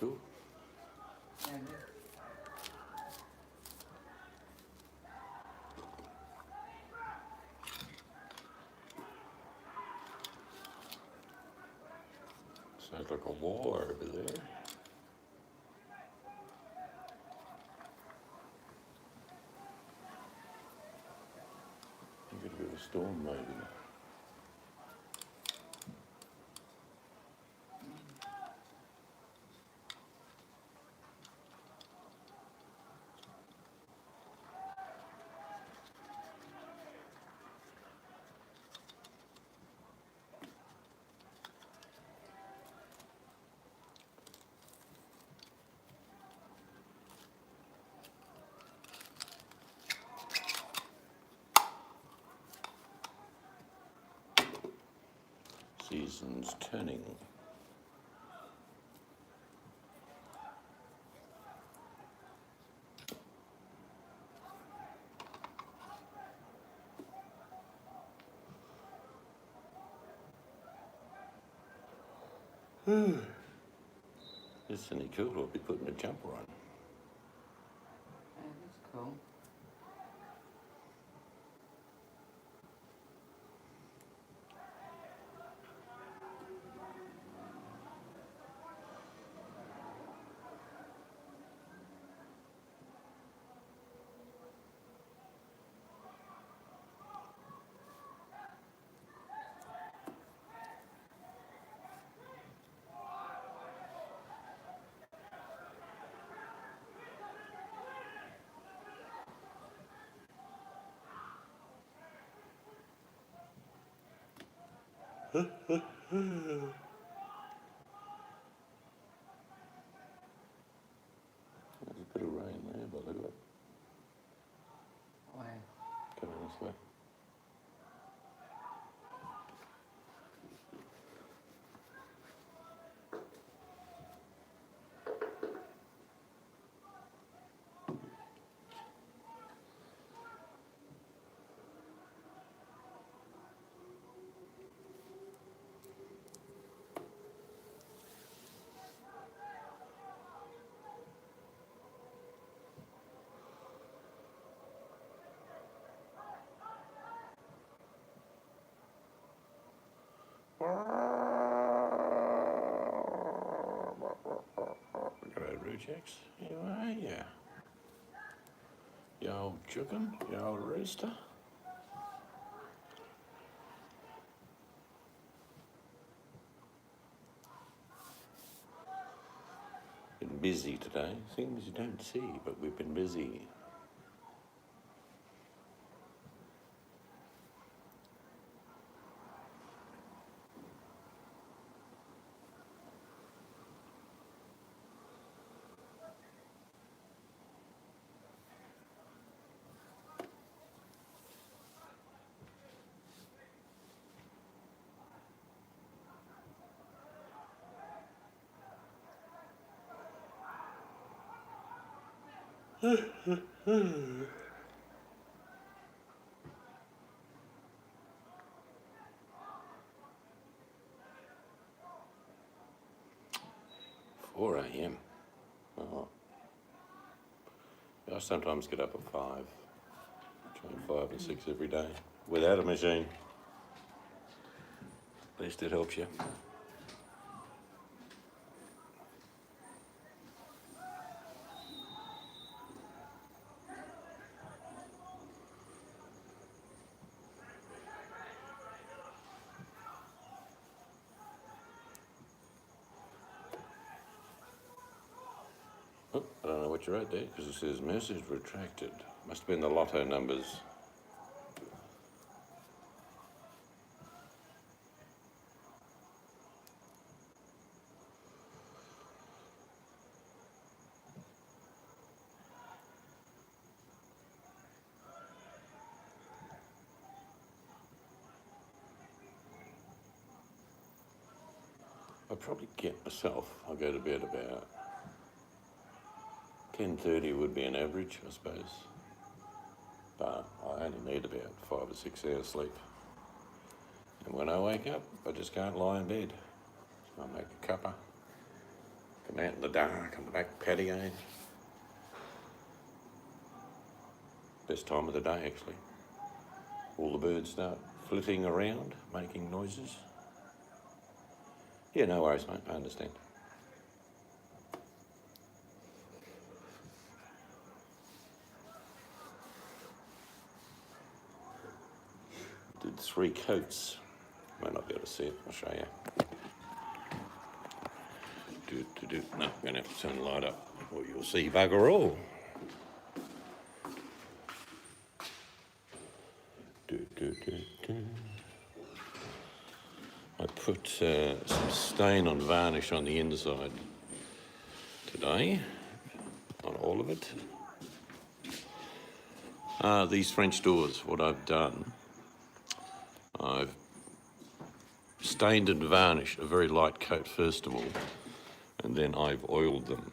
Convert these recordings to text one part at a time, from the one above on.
Cool. Yeah, Sounds like a war over there. You got a bit of a storm maybe. Season's turning. This any cool. I'll be putting a jumper on. that's cool. There's a bit of rain there, but look at it. Why? Coming this way. G'day, Rujaks. How are ya? You old chicken? You old rooster? Been busy today. Things you don't see, but we've been busy. Four a.m. Oh. I sometimes get up at 5, between 5 and 6 every day, without a machine. At least it helps you. Oh, I don't know what you wrote there because it says message retracted. Must have been the lotto numbers. I'll probably get myself. I'll go to bed about 10:30 would be an average, I suppose. But I only need about 5 or 6 hours sleep. And when I wake up, I just can't lie in bed. I'll make a cuppa, Come out in the dark on the back patio. Best time of the day, actually. All the birds start flitting around, making noises. Yeah, no worries, mate, I understand. Did 3 coats. Might not be able to see it, I'll show you. No, I'm going to have to turn the light up, or you'll see bugger all. I put some stain on varnish on the inside today, not all of it. These French doors, what I've done, I've stained and varnished a very light coat first of all, and then I've oiled them,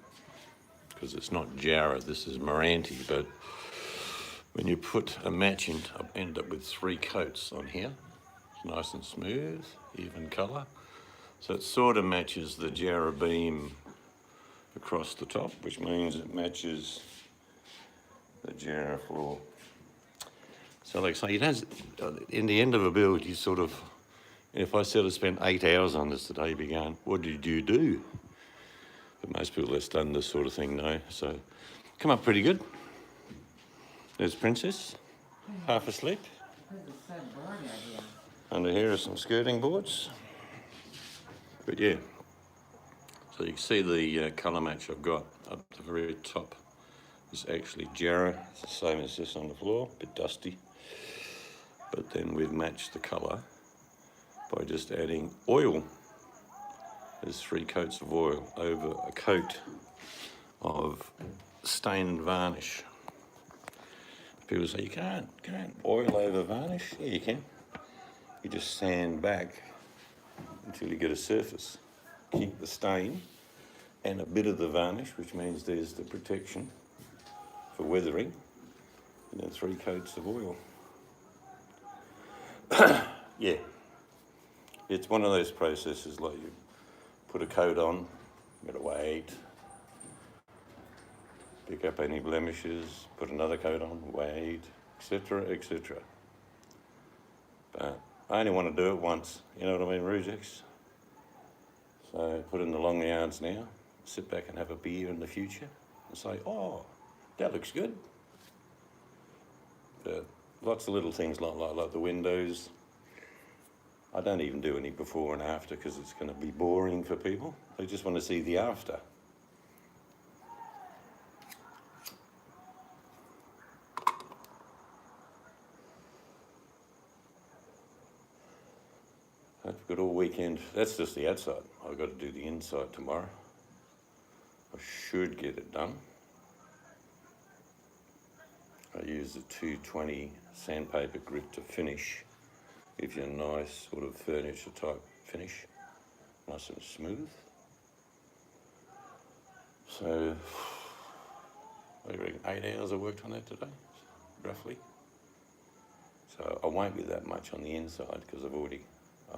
because it's not Jarrah, this is Meranti, but when you put a match in, I end up with 3 coats on here. It's nice and smooth, even colour. So it sort of matches the Jarrah beam across the top, which means it matches the Jarrah floor. So like I say, it has, in the end of a build, you sort of, if I sort of spent 8 hours on this today, you'd be going, what did you do? But most people that's done this sort of thing know. So come up pretty good. There's Princess, half asleep. Under here are some skirting boards. But yeah, so you can see the colour match I've got up the very top is actually Jarrah. It's the same as this on the floor, a bit dusty. But then we've matched the colour by just adding oil. There's 3 coats of oil over a coat of stain and varnish. People say, you can't oil over varnish. Yeah, you can. You just sand back until you get a surface. Keep the stain and a bit of the varnish, which means there's the protection for weathering, and then 3 coats of oil. Yeah, it's one of those processes like you put a coat on, you gotta wait, pick up any blemishes, put another coat on, wait, etc., etc. But I only want to do it once, you know what I mean, Rujex? So put in the long yards now, sit back and have a beer in the future and say, oh, that looks good. But lots of little things like the windows. I don't even do any before and after because it's going to be boring for people. They just want to see the after. I've got all weekend. That's just the outside. I've got to do the inside tomorrow. I should get it done. I use the 220 sandpaper grit to finish. Gives you a nice sort of furniture type finish. Nice and smooth. So, what do you reckon, 8 hours I worked on that today, roughly. So I won't be that much on the inside because I'm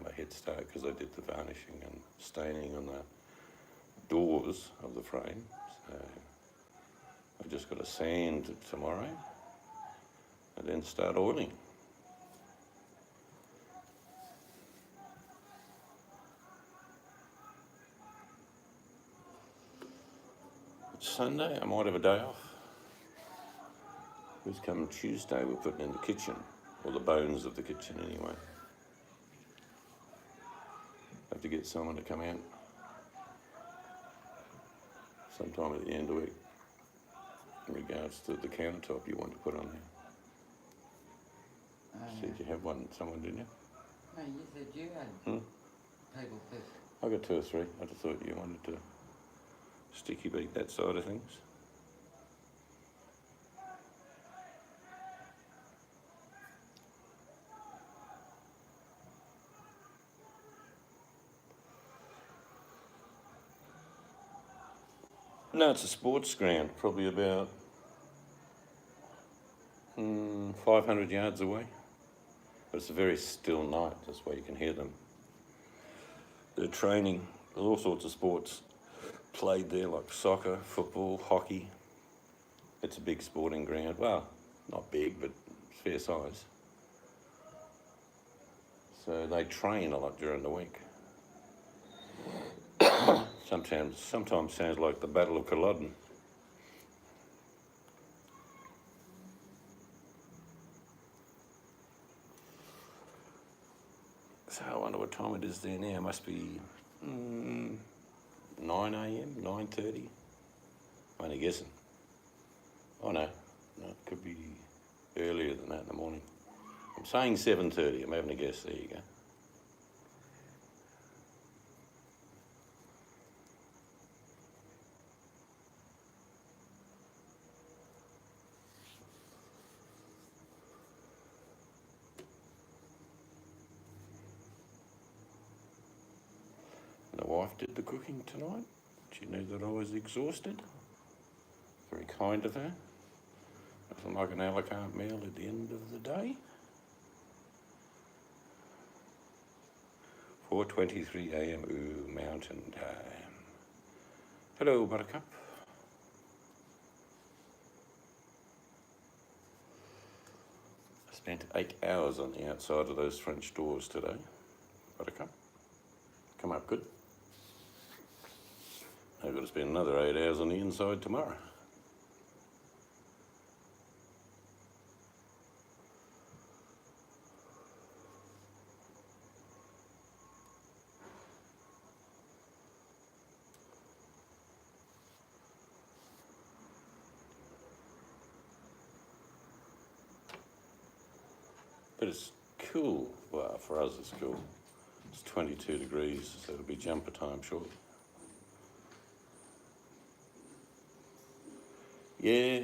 a head start because I did the varnishing and staining on the doors of the frame. So I've just got to sand it tomorrow and then start oiling. It's Sunday, I might have a day off. Who's coming Tuesday, we're putting in the kitchen, or the bones of the kitchen anyway. Have to get someone to come out sometime at the end of the week in regards to the countertop you want to put on there. Said you have someone, didn't you? No, you said you had table first. I got 2 or 3. I just thought you wanted to sticky beat that side of things. No, it's a sports ground, probably about 500 yards away. But it's a very still night, that's why you can hear them. They're training, there's all sorts of sports played there, like soccer, football, hockey. It's a big sporting ground. Well, not big, but fair size. So they train a lot during the week. Sometimes sounds like the Battle of Culloden. So I wonder what time it is there now. It must be 9 a.m, 9:30. I'm only guessing. Oh no, it could be earlier than that in the morning. I'm saying 7:30. I'm having a guess. There you go. And the wife did the cooking tonight. She knew that I was exhausted. Very kind of her. Nothing like an a la carte meal at the end of the day. 4:23 a.m. Ooh, mountain time. Hello, Buttercup. I spent 8 hours on the outside of those French doors today. Buttercup. Come up good. I've got to spend another 8 hours on the inside tomorrow. But it's cool. Well, for us it's cool. It's 22 degrees, so it'll be jumper time shortly. Yeah.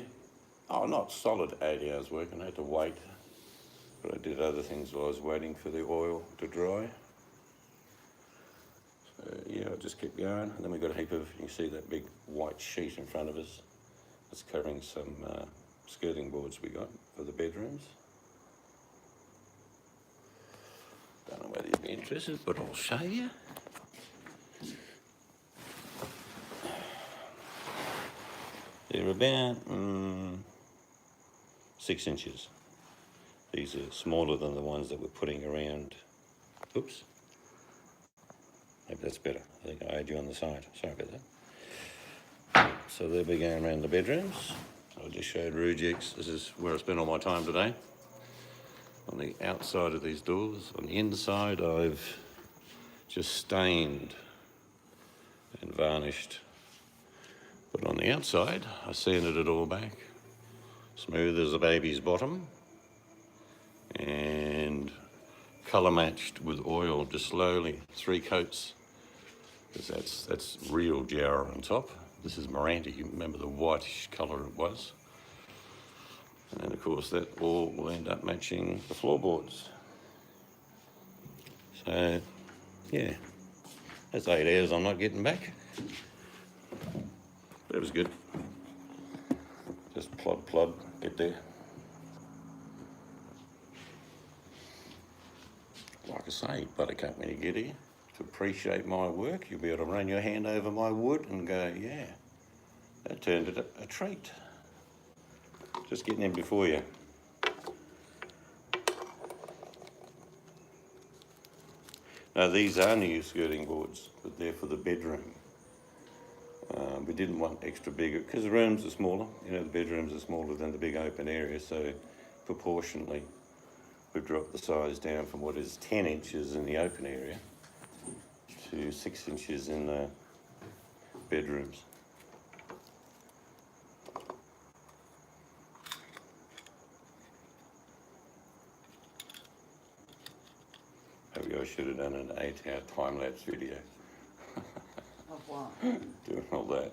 Oh, not solid 8 hours work. I had to wait. But I did other things while I was waiting for the oil to dry. So, yeah, I just kept going. And then we got a heap of, you can see that big white sheet in front of us. It's covering some skirting boards we got for the bedrooms. Don't know whether you'd be interested, but I'll show you. They're about 6 inches. These are smaller than the ones that we're putting around. Oops. Maybe that's better. I think I had you on the side. Sorry about that. So they'll be going around the bedrooms. I just showed Rujix. This is where I spent all my time today. On the outside of these doors. On the inside, I've just stained and varnished. But on the outside, I sanded it all back. Smooth as a baby's bottom. And colour matched with oil, just slowly, 3 coats. Because that's real Jarrah on top. This is Meranti. You remember the whitish colour it was. And then, of course, that all will end up matching the floorboards. So, yeah, that's 8 hours I'm not getting back. But it was good. Just plod, get there. Like I say, Buttercup, when you get here, to appreciate my work, you'll be able to run your hand over my wood and go, yeah, that turned into a treat. Just getting in before you. Now these are new skirting boards, but they're for the bedroom. We didn't want extra bigger, because the rooms are smaller, you know, the bedrooms are smaller than the big open area, so proportionally we've dropped the size down from what is 10 inches in the open area to 6 inches in the bedrooms. Maybe I should have done an 8-hour time-lapse video. Of what? Doing all that.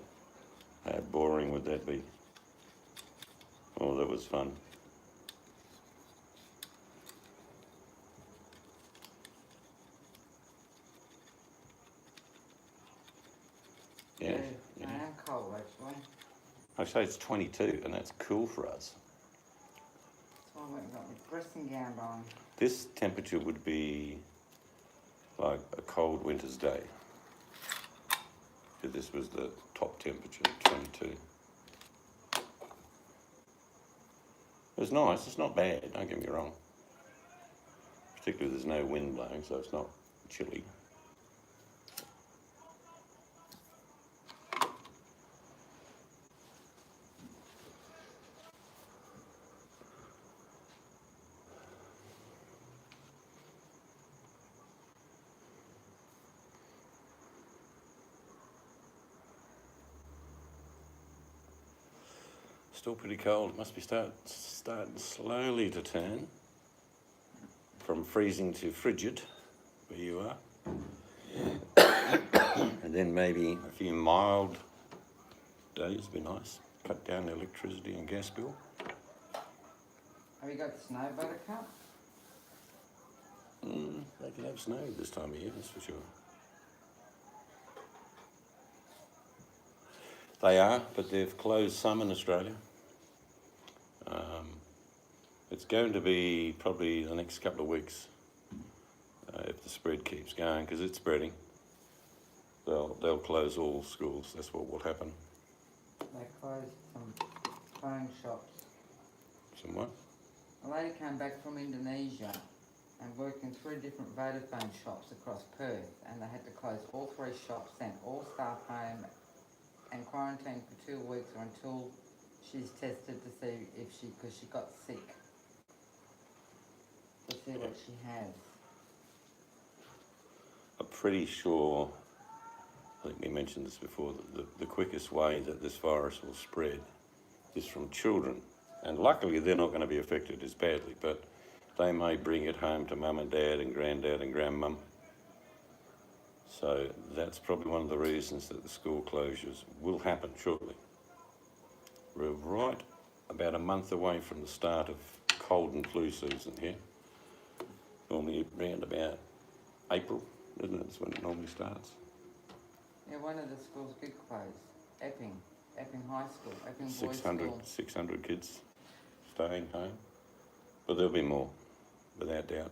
How boring would that be? Oh, that was fun. Yeah. I am cold actually. I say it's 22, and that's cool for us. That's why I went and got my dressing gown on. This temperature would be like a cold winter's day. because this was the top temperature, 22. It was nice, it's not bad, don't get me wrong. Particularly there's no wind blowing, so it's not chilly. Still pretty cold. It must be starting slowly to turn from freezing to frigid where you are. And then maybe a few mild days would be nice. Cut down the electricity and gas bill. Have you got snow, Buttercup? They can have snow this time of year, that's for sure. They are, but they've closed some in Australia. It's going to be probably the next couple of weeks if the spread keeps going, because it's spreading. They'll close all schools. That's what will happen. They closed some phone shops. Some what? A lady came back from Indonesia and worked in 3 different Vodafone shops across Perth, and they had to close all 3 shops, send all staff home and quarantine for 2 weeks or until she's tested to see if because she got sick, to see what she has. I'm pretty sure, I think we mentioned this before, that the quickest way that this virus will spread is from children. And luckily they're not going to be affected as badly, but they may bring it home to mum and dad and granddad and grandmum. So that's probably one of the reasons that the school closures will happen shortly. We're right about a month away from the start of cold and flu season here. Normally around about April, isn't it? That's when it normally starts. Yeah, one of the schools did close. Epping High School, Epping Boys School. 600 kids staying home. But there'll be more, without doubt.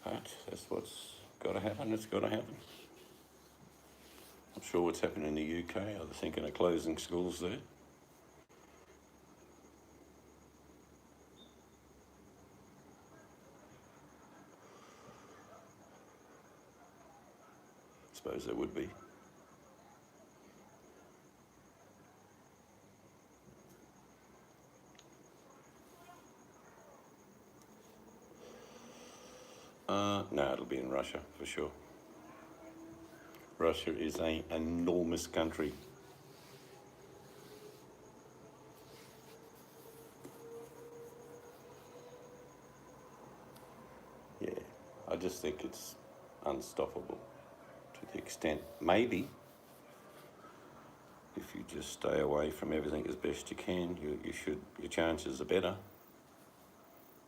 But that's what's got to happen. It's got to happen. I'm sure what's happening in the UK. Are they thinking of closing schools there? I suppose there would be. No, it'll be in Russia for sure. Russia is an enormous country. Yeah, I just think it's unstoppable to the extent, maybe, if you just stay away from everything as best you can, your chances are better.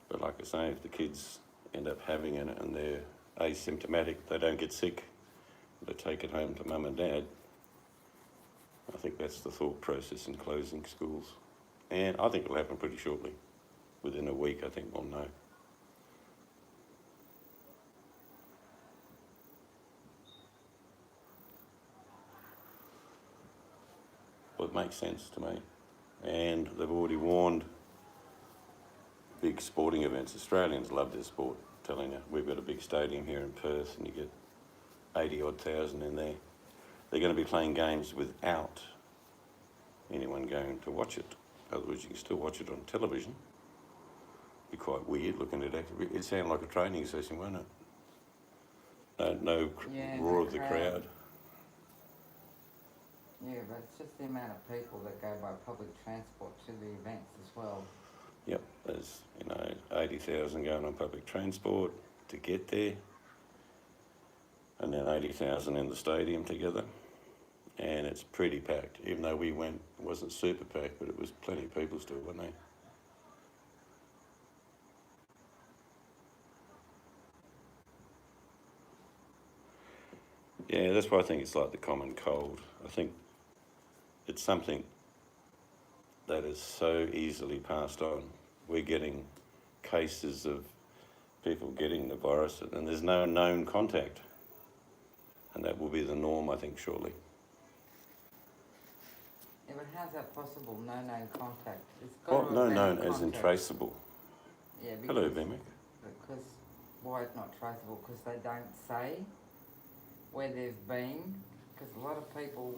But like I say, if the kids end up having it and they're asymptomatic, they don't get sick, they take it home to mum and dad. I think that's the thought process in closing schools. And I think it'll happen pretty shortly. Within a week, I think we'll know. Well, it makes sense to me. And they've already warned big sporting events. Australians love their sport, telling you. We've got a big stadium here in Perth and you get 80-odd thousand in there. They're going to be playing games without anyone going to watch it. Otherwise, you can still watch it on television. Be quite weird looking at it. It'd sound like a training session, won't it? No roar of the crowd. Yeah, but it's just the amount of people that go by public transport to the events as well. Yep, there's 80,000 going on public transport to get there, and then 80,000 in the stadium together, and it's pretty packed. Even though we went, it wasn't super packed, but it was plenty of people still, wasn't there? Yeah, that's why I think it's like the common cold. I think it's something that is so easily passed on. We're getting cases of people getting the virus and there's no known contact. And that will be the norm, I think, shortly. Yeah, but how's that possible? No known contact. It's got Well, to no have been known a as in contact. traceable. Yeah, Hello, Vimek. Because why it's not traceable? Because they don't say where they've been. Because a lot of people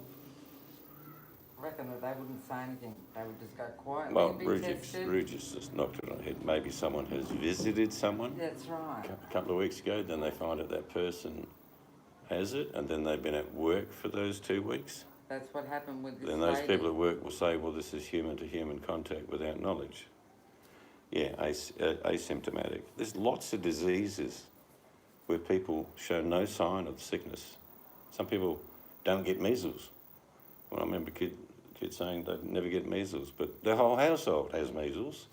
reckon that they wouldn't say anything. They would just go quietly Well, and be tested. Regis just knocked it on the head. Maybe someone has visited someone That's right. a couple of weeks ago, then they find out that person has it, and then they've been at work for those 2 weeks. That's what happened with this Then those lady. people at work will say, well, this is human-to-human contact without knowledge. Yeah, asymptomatic. There's lots of diseases where people show no sign of sickness. Some people don't get measles. Well, I remember kids saying they'd never get measles, but their whole household has measles,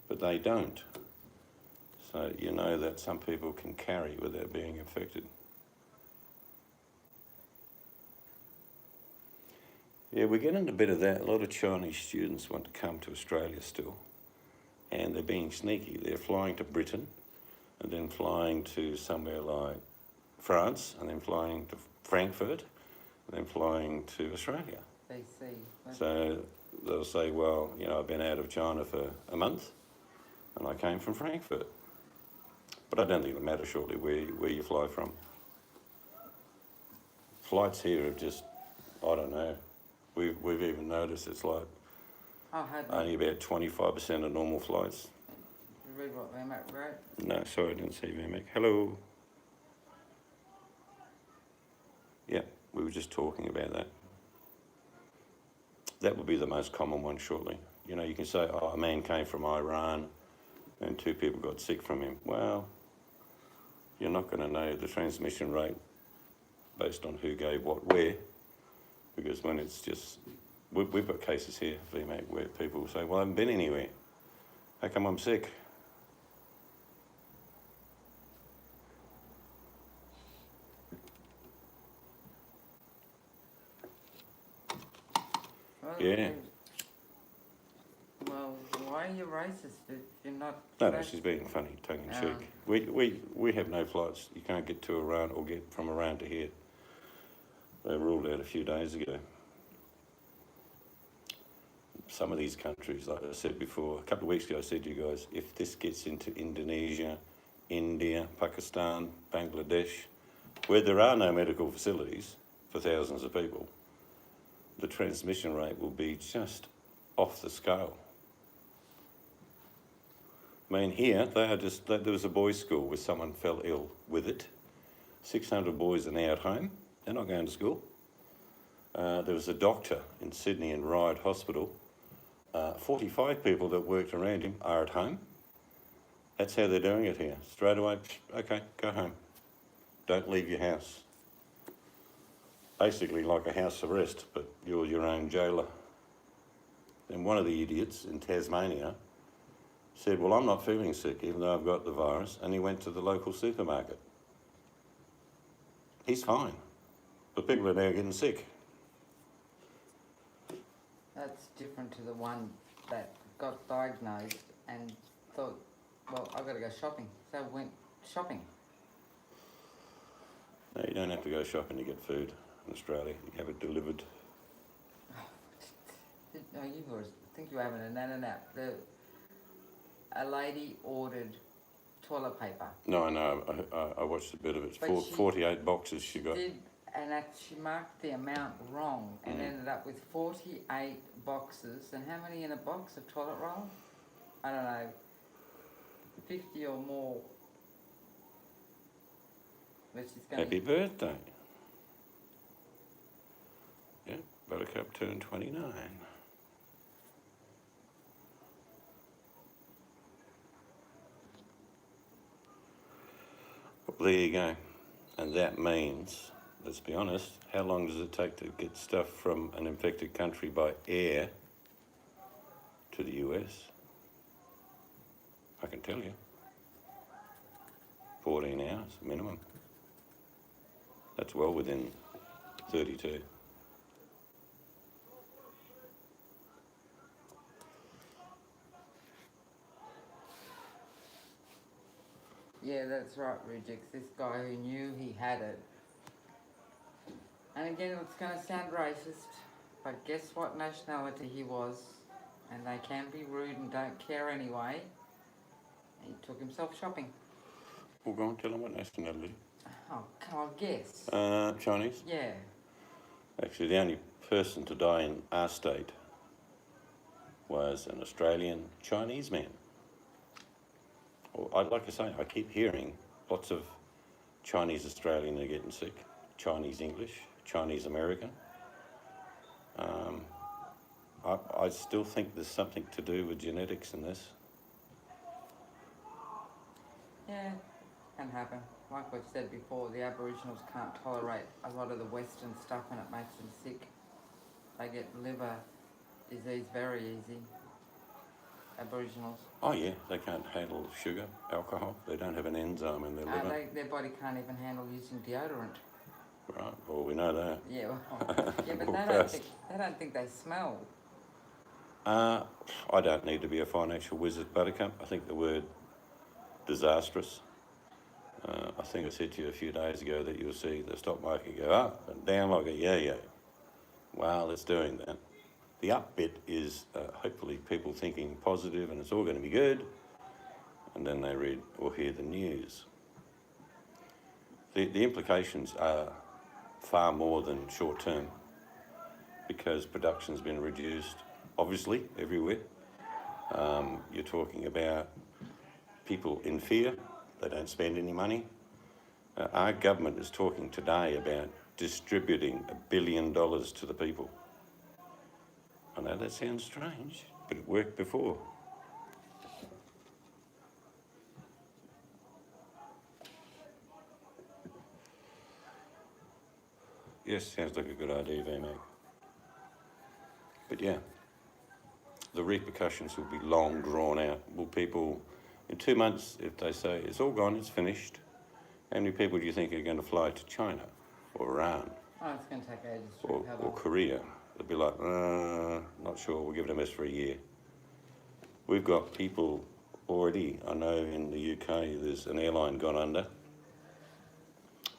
but they don't. So you know that some people can carry without being infected. Yeah, we're getting a bit of that. A lot of Chinese students want to come to Australia still, and they're being sneaky. They're flying to Britain, and then flying to somewhere like France, and then flying to Frankfurt, and then flying to Australia. BC. So they'll say, well, you know, I've been out of China for a month, and I came from Frankfurt. But I don't think it'll matter shortly where you fly from. Flights here are just, I don't know. We've even noticed it's like only about 25% of normal flights. You read what Vimek wrote? No, sorry, I didn't see Vimek. Hello. Yeah, we were just talking about that. That would be the most common one shortly. You know, you can say, oh, a man came from Iran and 2 people got sick from him. Well, you're not going to know the transmission rate based on who gave what where, because when it's just, we've got cases here, VMAC, where people say, well, I haven't been anywhere. How come I'm sick? Well, Yeah. Well, why are you racist if you're not? No, she's being funny, tongue in cheek. We have no flights. You can't get to Iran or get from Iran to here. They ruled out a few days ago. Some of these countries, like I said before, a couple of weeks ago I said to you guys, if this gets into Indonesia, India, Pakistan, Bangladesh, where there are no medical facilities for thousands of people, the transmission rate will be just off the scale. I mean, here, there was a boys' school where someone fell ill with it. 600 boys are now at home. They're not going to school. There was a doctor in Sydney in Ryde Hospital. 45 people that worked around him are at home. That's how they're doing it here. Straight away, okay, go home. Don't leave your house. Basically like a house arrest, but you're your own jailer. And one of the idiots in Tasmania said, well, I'm not feeling sick, even though I've got the virus, and he went to the local supermarket. He's fine, but people are now getting sick. That's different to the one that got diagnosed and thought, well, I've got to go shopping. So went shopping. No, you don't have to go shopping to get food in Australia. You have it delivered. No, you were, I think you were having a nap. A lady ordered toilet paper. No, I know. I watched a bit of it. But 48 boxes she got. She marked the amount wrong and ended up with 48 boxes. And how many in a box of toilet roll? I don't know, 50 or more. But she's going Happy birthday. Yeah, Buttercup turned 29. Well, there you go. And that means, let's be honest, how long does it take to get stuff from an infected country by air to the US? I can tell you. 14 hours minimum. That's well within 32. Yeah, that's right, Rejects. This guy who knew he had it. And again, it's going to sound racist, but guess what nationality he was? And they can be rude and don't care anyway. He took himself shopping. Well, go on, tell them what nationality. Oh, can I guess? Chinese. Yeah. Actually, the only person to die in our state was an Australian Chinese man. Well, I'd like to say, I keep hearing lots of Chinese Australian are getting sick, Chinese English, Chinese American. I still think there's something to do with genetics in this. Yeah, can happen. Like we've said before, the Aboriginals can't tolerate a lot of the Western stuff and it makes them sick. They get liver disease very easy. Aboriginals. Oh yeah, they can't handle sugar, alcohol. They don't have an enzyme in their liver. Their body can't even handle using deodorant. Right, well we know that. Yeah, well, yeah, but Well, they don't think they smell. I don't need to be a financial wizard, Buttercup. I think the word disastrous. I think I said to you a few days ago that you'll see the stock market go up and down like a yo-yo. Well, it's doing that. The up bit is hopefully people thinking positive and it's all going to be good, and then they read or hear the news. The implications are far more than short term because production's been reduced, obviously, everywhere. You're talking about people in fear. They don't spend any money. Our government is talking today about distributing $1 billion to the people. I know that sounds strange, but it worked before. Yes, sounds like a good idea, VMAG. But yeah, the repercussions will be long drawn out. Will people, in 2 months, if they say it's all gone, it's finished, how many people do you think are going to fly to China or Iran Oh, it's going to take ages to or recover. Korea? They'll be like, not sure, we'll give it a miss for a year. We've got people already, I know in the UK there's an airline gone under,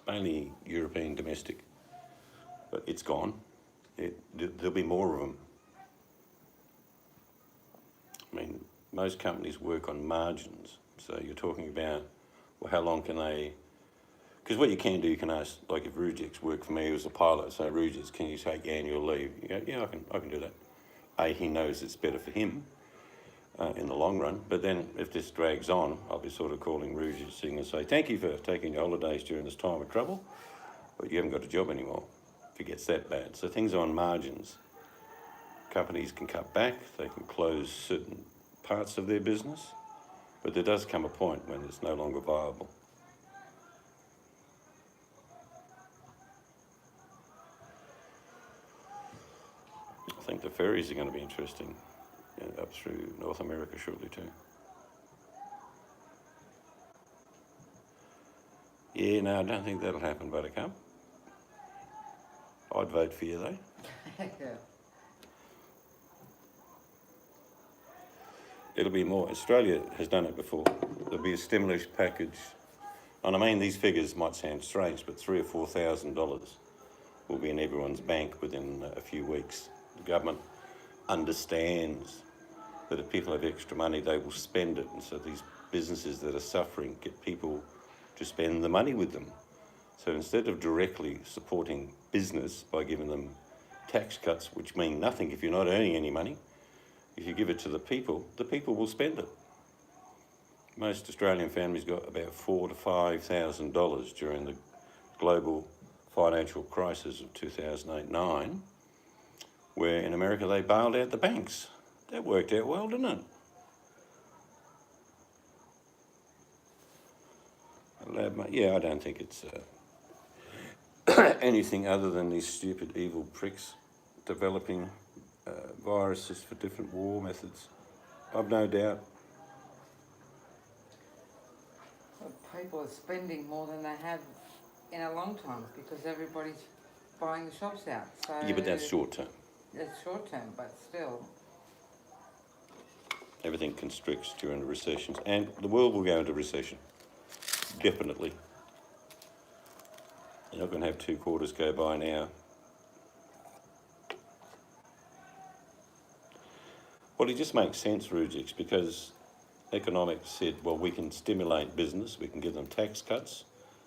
mainly European domestic, but it's gone. There'll be more of them. I mean, most companies work on margins, so you're talking about, well, how long can they, because what you can do, you can ask, like if Rujix worked for me as a pilot, so Rujix, can you take annual leave? You go, yeah, I can do that. He knows it's better for him in the long run, but then if this drags on, I'll be sort of calling Rujix and say, thank you for taking your holidays during this time of trouble, but you haven't got a job anymore if it gets that bad. So things are on margins. Companies can cut back, they can close certain parts of their business, but there does come a point when it's no longer viable. I think the ferries are going to be interesting up through North America shortly too. Yeah, no, I don't think that'll happen, Buttercup. I'd vote for you though. Yeah. It'll be more. Australia has done it before. There'll be a stimulus package. And I mean, these figures might sound strange, but $3,000 or $4,000 will be in everyone's bank within a few weeks. The government understands that if people have extra money, they will spend it. And so these businesses that are suffering get people to spend the money with them. So instead of directly supporting business by giving them tax cuts, which mean nothing if you're not earning any money, if you give it to the people will spend it. Most Australian families got about $4,000 to $5,000 during the global financial crisis of 2008-9, where in America they bailed out the banks. That worked out well, didn't it? Yeah, I don't think it's anything other than these stupid, evil pricks developing viruses for different war methods. I've no doubt. Well, people are spending more than they have in a long time because everybody's buying the shops out. So Yeah, but that's short term. It's short term, but still. Everything constricts during the recessions, and the world will go into recession. definitely. You're not going to have 2 quarters go by now. Well, it just makes sense, Rujix, because economics said, well, we can stimulate business, we can give them tax cuts,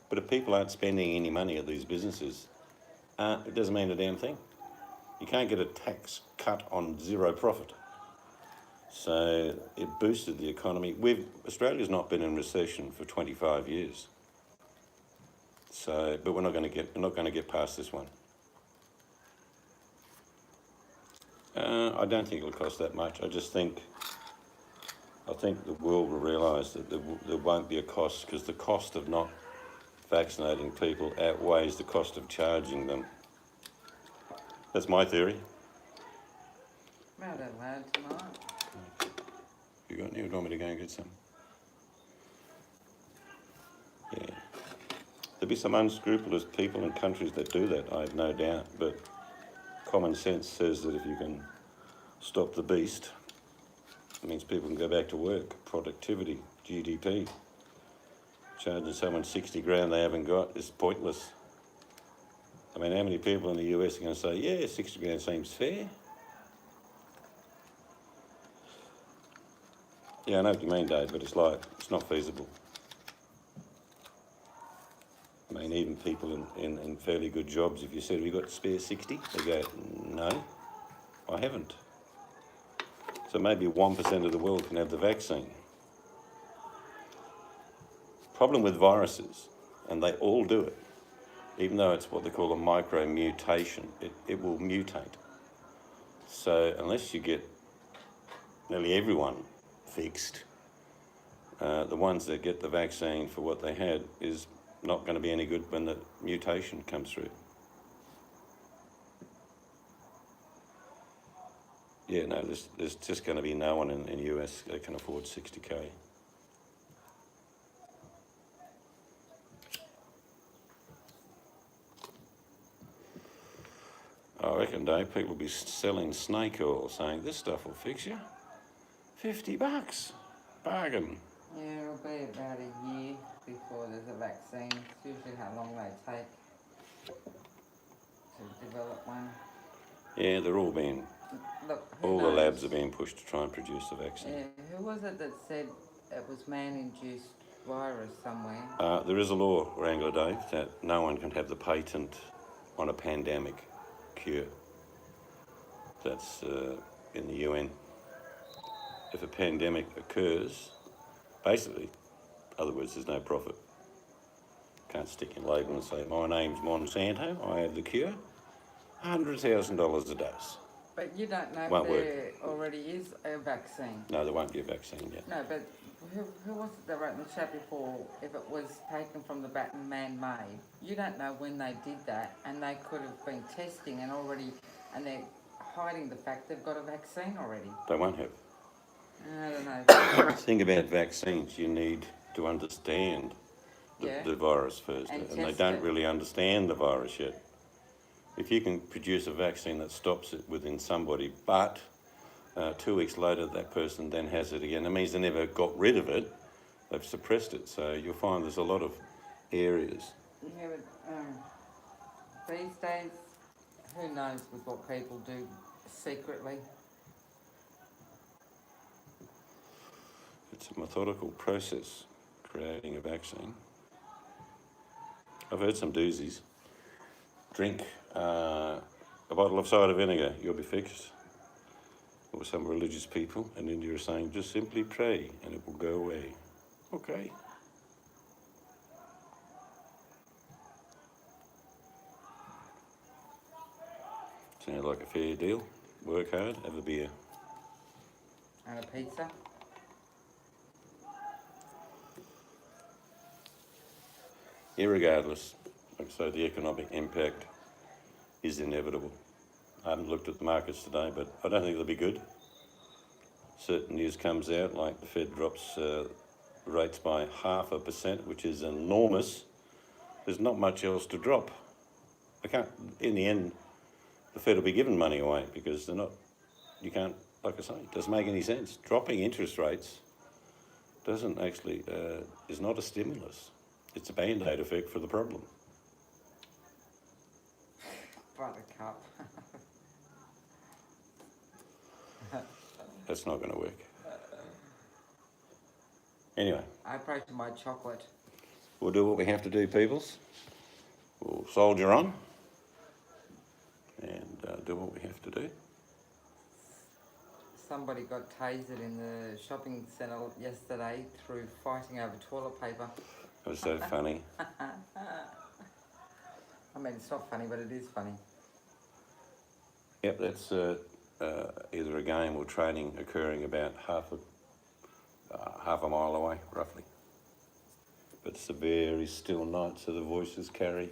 but if people aren't spending any money at these businesses, it doesn't mean a damn thing. You can't get a tax cut on zero profit. So it boosted the economy. Australia's not been in recession for 25 years. So, but we're not going to get past this one. I don't think it'll cost that much. I think the world will realise that there won't be a cost, because the cost of not vaccinating people outweighs the cost of charging them. That's my theory. Well, they're allowed tonight. You got any? Or do you want me to go and get some? Yeah. There'll be some unscrupulous people in countries that do that, I have no doubt, but common sense says that if you can stop the beast, it means people can go back to work. Productivity, GDP. Charging someone 60 grand they haven't got is pointless. I mean, how many people in the US are going to say, yeah, 60 grand seems fair? Yeah, I know what you mean, Dave, but it's not feasible. I mean, even people in fairly good jobs, if you said, have you got to spare 60? They go, no, I haven't. So maybe 1% of the world can have the vaccine. Problem with viruses, and they all do it, even though it's what they call a micro-mutation, it will mutate. So unless you get nearly everyone fixed, the ones that get the vaccine for what they had is not going to be any good when the mutation comes through. Yeah, no, there's just going to be no one in the US that can afford 60k. I reckon, Dave, people will be selling snake oil, saying this stuff will fix you. $50, bargain. Yeah, it'll be about a year before there's a vaccine. It's usually how long they take to develop one. Yeah, they're all being, Look, all the labs are being pushed to try and produce a vaccine. Yeah, who was it that said it was man-induced virus somewhere? There is a law, Wrangler Dave, that no one can have the patent on a pandemic cure. That's in the UN. If a pandemic occurs, basically, in other words, there's no profit. Can't stick your label and say, my name's Monsanto, I have the cure. $100,000 a dose. But you don't know Won't if work. there already is a vaccine. No, there won't be a vaccine yet. No, but who was it that wrote in the chat before, if it was taken from the bat and man-made? You don't know when they did that, and they could have been testing and they're hiding the fact they've got a vaccine already. They won't have. I don't know. The thing about vaccines, you need to understand the virus first, And they test don't it. really understand the virus yet. If you can produce a vaccine that stops it within somebody, but 2 weeks later that person then has it again, it means they never got rid of it, they've suppressed it. So you'll find there's a lot of areas. Yeah, but these days, who knows with what people do secretly? It's a methodical process, creating a vaccine. I've heard some doozies. Drink a bottle of cider vinegar, you'll be fixed. Or some religious people in India are saying, just simply pray and it will go away. Okay. Sounds like a fair deal. Work hard, have a beer. And a pizza? Irregardless, like I say, the economic impact is inevitable. I haven't looked at the markets today, but I don't think it'll be good. Certain news comes out, like the Fed drops rates by 0.5%, which is enormous. There's not much else to drop. In the end, the Fed will be giving money away because you can't, like I say, it doesn't make any sense. Dropping interest rates doesn't actually, is not a stimulus. It's a band-aid effect for the problem. Buttercup. That's not going to work. Anyway, I pray to my chocolate. we'll do what we have to do, peoples. We'll soldier on and do what we have to do. Somebody got tasered in the shopping centre yesterday through fighting over toilet paper. It was so funny. I mean, it's not funny, but it is funny. Yep, that's either a game or training occurring about half a mile away, roughly. But it's a very still night, so the voices carry.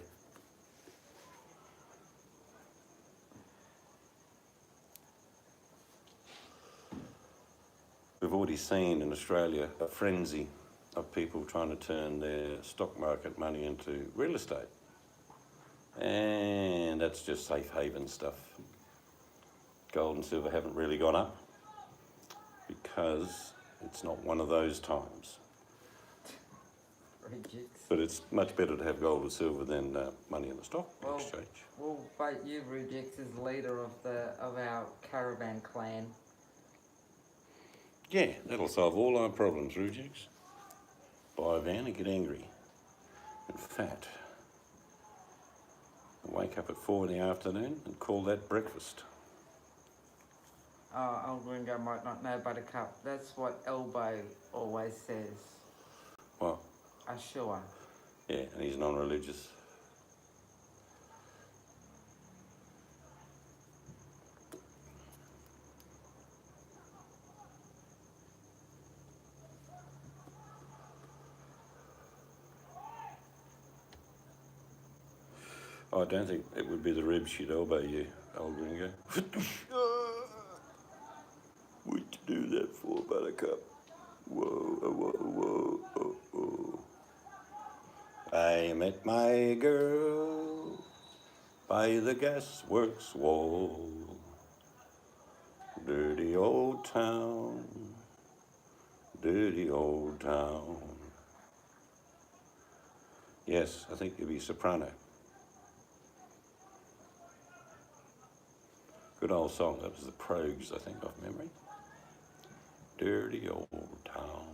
We've already seen in Australia a frenzy of people trying to turn their stock market money into real estate. And that's just safe haven stuff. Gold and silver haven't really gone up because it's not one of those times. Rejects. But it's much better to have gold or silver than money in the stock exchange. We'll vote you, Rejects, as leader of our caravan clan. Yeah, that'll solve all our problems, Rujix. Buy a van and get angry and fat. And wake up at 4 in the afternoon and call that breakfast. Oh, old Ringo might not know, Buttercup. That's what Elbow always says. Well, Ashua. yeah, and he's non-religious. I don't think it would be the ribs she'd elbow you, old Ringo. What'd you do that for, Buttercup? Whoa, whoa, whoa, oh, oh. I met my girl by the gasworks wall. Dirty old town, dirty old town. Yes, I think you'd be soprano. Good old song, that was the Progues, I think, off memory. Dirty old town.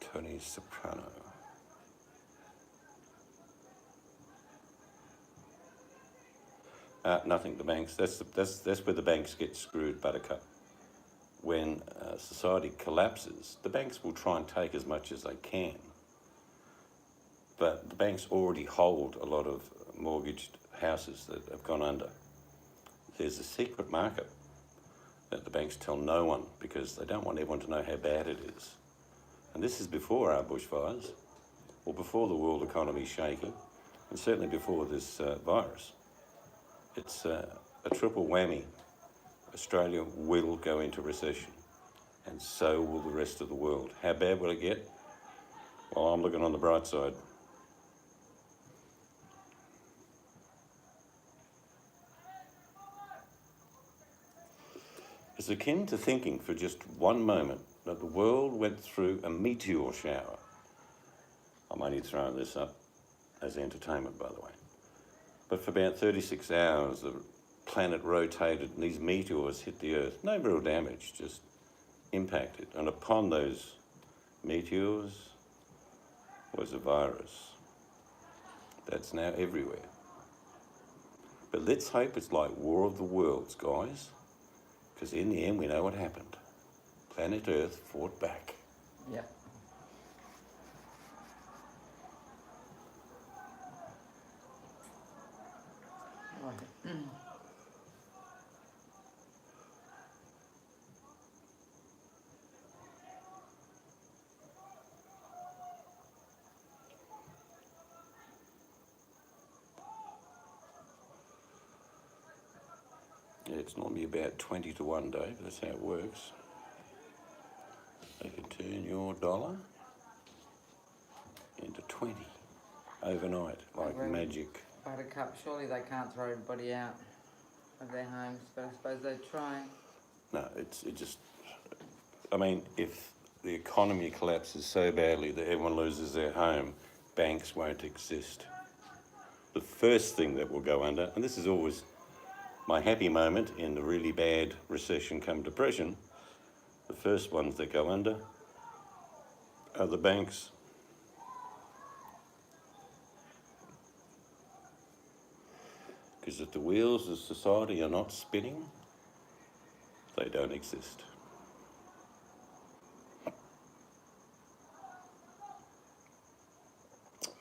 Tony Soprano. Nothing, the banks, that's where the banks get screwed, Buttercup. When society collapses, the banks will try and take as much as they can. But the banks already hold a lot of mortgaged houses that have gone under. There's a secret market that the banks tell no one because they don't want everyone to know how bad it is. And this is before our bushfires, or before the world economy shaking, and certainly before this virus. It's a triple whammy. Australia will go into recession, and so will the rest of the world. How bad will it get? Well, I'm looking on the bright side. It's akin to thinking for just one moment that the world went through a meteor shower. I'm only throwing this up as entertainment, by the way. But for about 36 hours, the planet rotated and these meteors hit the Earth. No real damage, just impacted. And upon those meteors was a virus that's now everywhere. But let's hope it's like War of the Worlds, guys, because in the end we know what happened. Planet Earth fought back. Yep. Right. Yeah, it's normally about 20 to 1 day, but that's how it works. They can turn your dollar into 20 overnight, like Right. magic. Buttercup, surely they can't throw everybody out of their homes, but I suppose they try. No, I mean, if the economy collapses so badly that everyone loses their home, banks won't exist. The first thing that will go under, and this is always my happy moment in the really bad recession come depression, the first ones that go under are the banks. Because if the wheels of society are not spinning, they don't exist.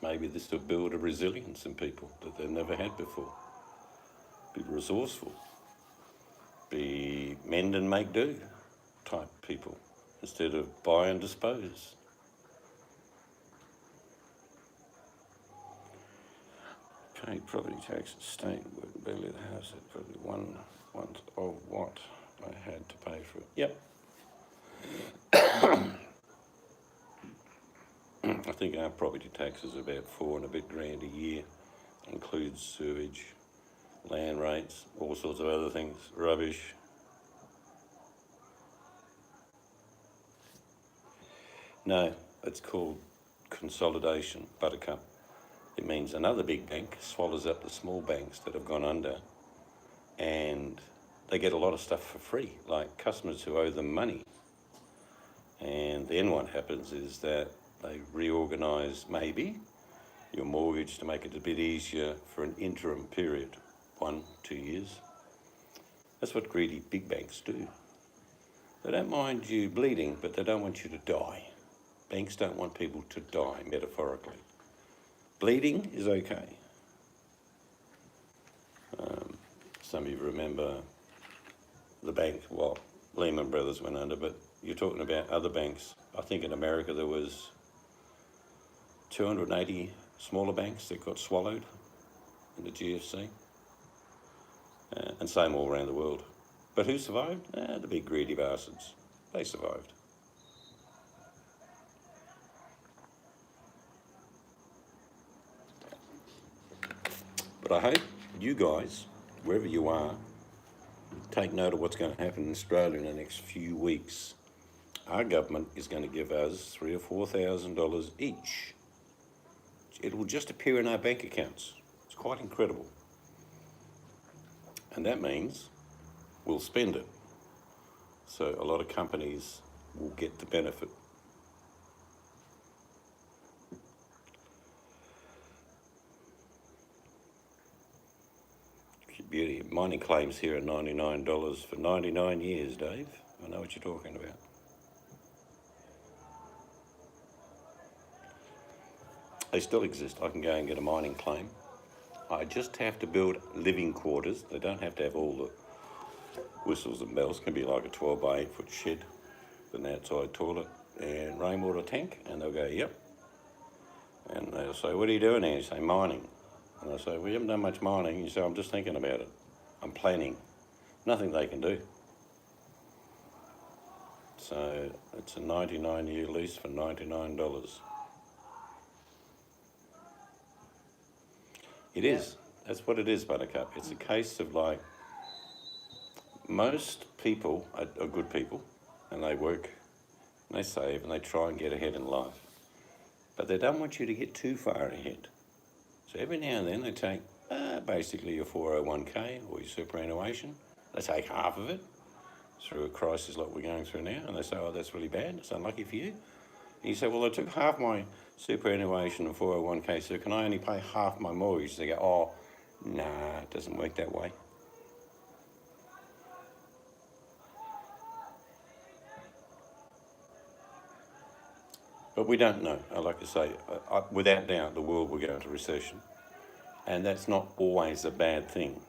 Maybe this will build a resilience in people that they've never had before. Be resourceful. Be mend and make do type people instead of buy and dispose. Pay property tax, state, value of the house at probably one of what I had to pay for it. Yep. I think our property tax is about $4 and a bit grand a year. Includes sewage, land rates, all sorts of other things, rubbish. No, it's called consolidation, Buttercup. It means another big bank swallows up the small banks that have gone under, and they get a lot of stuff for free, like customers who owe them money. And then what happens is that they reorganise maybe your mortgage to make it a bit easier for an interim period, 1-2 years. That's what greedy big banks do. They don't mind you bleeding, but they don't want you to die. Banks don't want people to die, metaphorically. Bleeding is okay. Some of you remember the bank, well, Lehman Brothers went under, but you're talking about other banks. I think in America there was 280 smaller banks that got swallowed in the GFC, and same all around the world. But who survived? The big greedy bastards. They survived. But I hope you guys, wherever you are, take note of what's going to happen in Australia in the next few weeks. Our government is going to give us $3,000 or $4,000 each. It will just appear in our bank accounts. It's quite incredible. And that means we'll spend it. So a lot of companies will get the benefit. Beauty. Mining claims here are $99 for 99 years, Dave. I know what you're talking about. They still exist. I can go and get a mining claim. I just have to build living quarters. They don't have to have all the whistles and bells. It can be like a 12 by 8 foot shed with an outside toilet and rainwater tank. And they'll go, yep. And they'll say, what are you doing here? You say, mining. And I say, we haven't done much mining. You say, I'm just thinking about it. I'm planning. Nothing they can do. So it's a 99-year lease for $99. It is. That's what it is, Buttercup. It's a case of like, most people are good people and they work and they save and they try and get ahead in life. But they don't want you to get too far ahead. So every now and then they take basically your 401k or your superannuation. They take half of it through a crisis like we're going through now, and they say, oh, that's really bad, it's unlucky for you. And you say, well, I took half my superannuation and 401k, so can I only pay half my mortgage? They go, oh, nah, it doesn't work that way. But we don't know. Like I say, without doubt, the world will go into recession. And that's not always a bad thing.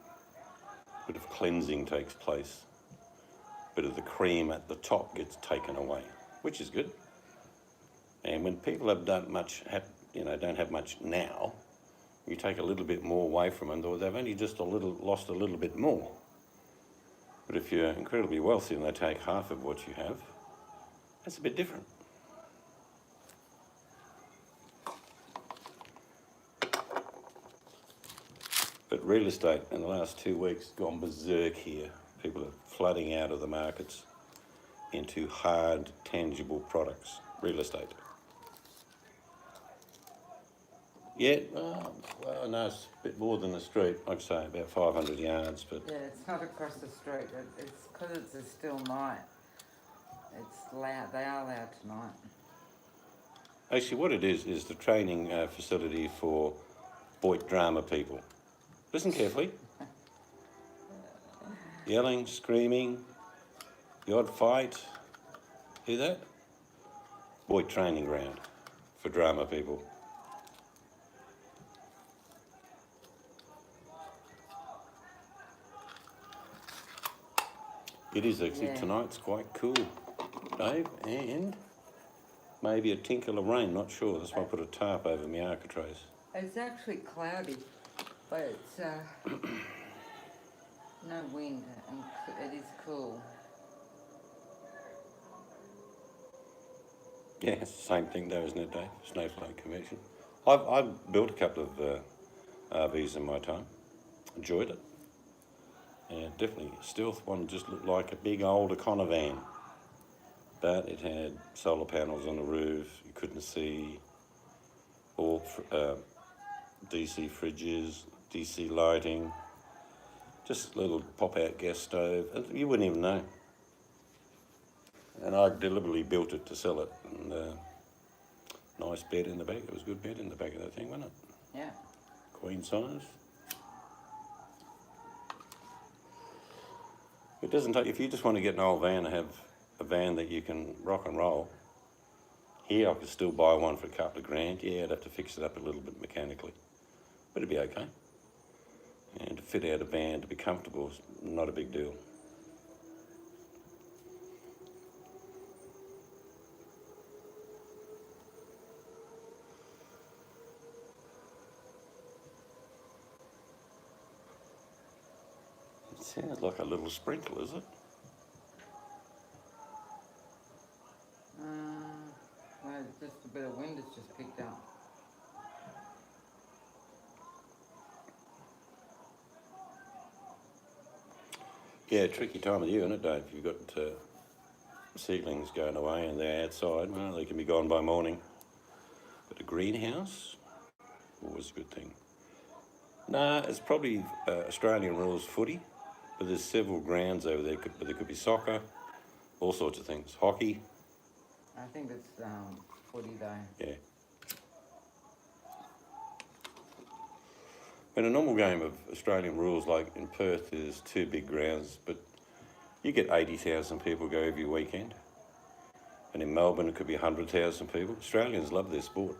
A bit of cleansing takes place. A bit of the cream at the top gets taken away, which is good. And when people don't have much now, you take a little bit more away from them, or they've only just lost a little bit more. But if you're incredibly wealthy and they take half of what you have, that's a bit different. But real estate in the last 2 weeks gone berserk here. People are flooding out of the markets into hard, tangible products. Real estate. Yeah, well, no, it's a bit more than the street. Like I say, about 500 yards, but Yeah, it's not across the street. It's because it's a still night. It's loud. They are loud tonight. actually what it is the training facility for Boit drama people. Listen carefully. Yelling, screaming, the odd fight. Hear that? Boit training ground for drama people. It is actually, Yeah. tonight's quite cool, Dave, and maybe a tinkle of rain, not sure. That's why I put a tarp over my architraves. It's actually cloudy, but it's no wind and it is cool. Yeah, it's the same thing though, isn't it, Dave? Snowflake convention. I've built a couple of RVs in my time. Enjoyed it. Yeah, definitely. Stealth one just looked like a big old Econovan. But it had solar panels on the roof. You couldn't see. All DC fridges, DC lighting. Just a little pop-out gas stove. You wouldn't even know. And I deliberately built it to sell it. And nice bed in the back. It was a good bed in the back of that thing, wasn't it? Yeah. Queen size. It doesn't take, if you just want to get an old van and have a van that you can rock and roll, here I could still buy one for a couple of grand. Yeah, I'd have to fix it up a little bit mechanically, but it'd be okay. And to fit out a van, to be comfortable, is not a big deal. It sounds like a little sprinkle, is it? No, just a bit of wind has just picked up. Yeah, tricky time of year, isn't it, Dave? You've got seedlings going away and they're outside. Well, they can be gone by morning. But a greenhouse, always a good thing. Nah, it's probably Australian rules footy, but there's several grounds over there. But there could be soccer, all sorts of things. Hockey, I think it's footy though. yeah. In a normal game of Australian rules, like in Perth, there's 2 big grounds, but you get 80,000 people go every weekend. And in Melbourne, it could be 100,000 people. Australians love their sport.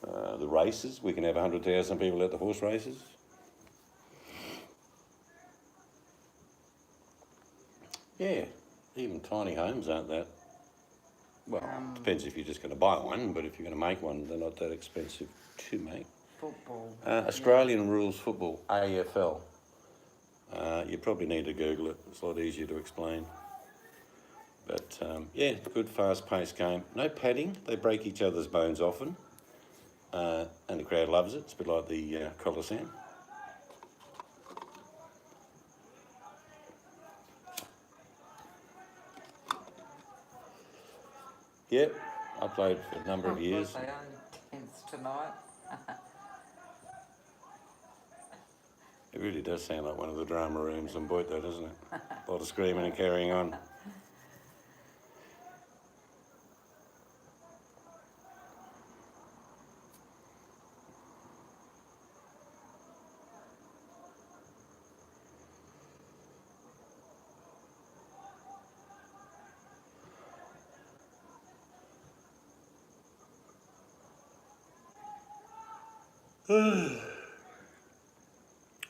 The races, we can have 100,000 people at the horse races. Yeah, even tiny homes aren't that. Well, depends if you're just going to buy one, but if you're going to make one, they're not that expensive to make. Football. Australian rules football, AFL. You probably need to Google it. It's a lot easier to explain. But yeah, good fast-paced game. No padding. They break each other's bones often. And the crowd loves it. It's a bit like the Coliseum. Yep, I played for a number of years. They only tents tonight. It really does sound like one of the drama rooms in Boit, though, doesn't it? A lot of screaming and carrying on.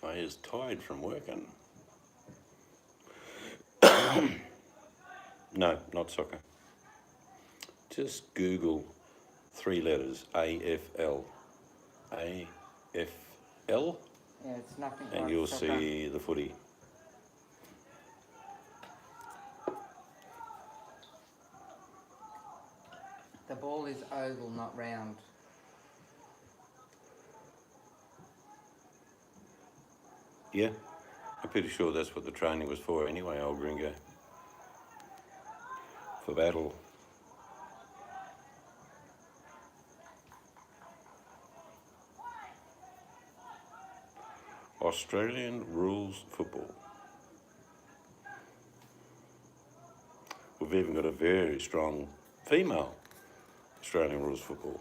I is tired from working. No, not soccer. Just Google 3 letters, AFL. AFL? Yeah, it's nothing And like you'll soccer. see the footy. The ball is oval, not round. Yeah, I'm pretty sure that's what the training was for anyway, old gringo. For battle. Australian rules football. We've even got a very strong female Australian rules football.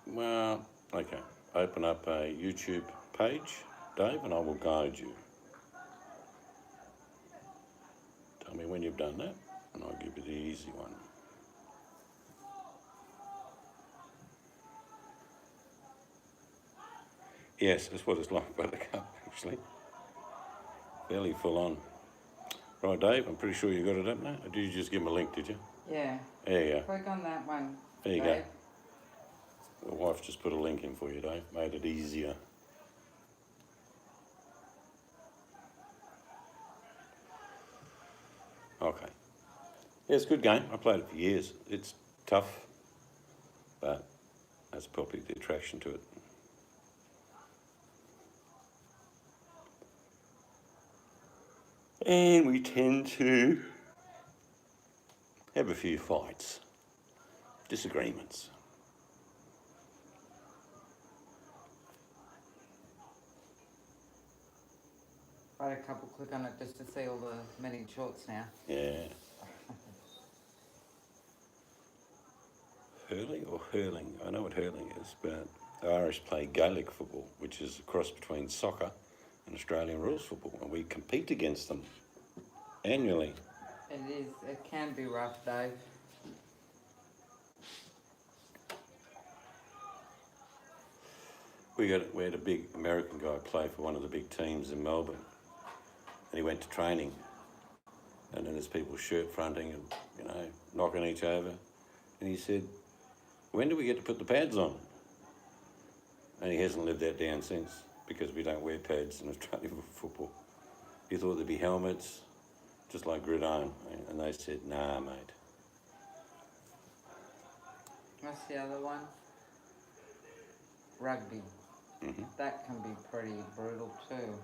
Well, okay. Open up a YouTube page, Dave, and I will guide you. Tell me when you've done that, and I'll give you the easy one. Yes, that's what it's like, Buttercup, actually. Fairly full on. Right, Dave, I'm pretty sure you got it up now. Or did you just give him a link, did you? Yeah. There you go. Click on that one. There you Dave. go. The wife just put a link in for you, Dave. Made it easier. Okay. Yeah, it's a good game. I played it for years. It's tough, but that's probably the attraction to it. And we tend to have a few fights, disagreements. I had a couple click on it just to see all the many shorts now. Yeah. Hurling or hurling? I know what hurling is, but the Irish play Gaelic football, which is a cross between soccer and Australian rules football, and we compete against them annually. It is. It can be rough, Dave. We had a big American guy play for one of the big teams in Melbourne, and he went to training, and then there's people shirt fronting and, you know, knocking each over, and he said, "When do we get to put the pads on?" And he hasn't lived that down since, because we don't wear pads in Australian football. He thought there'd be helmets, just like gridiron, and they said, "Nah, mate." What's the other one? Rugby. Mm-hmm. That can be pretty brutal too.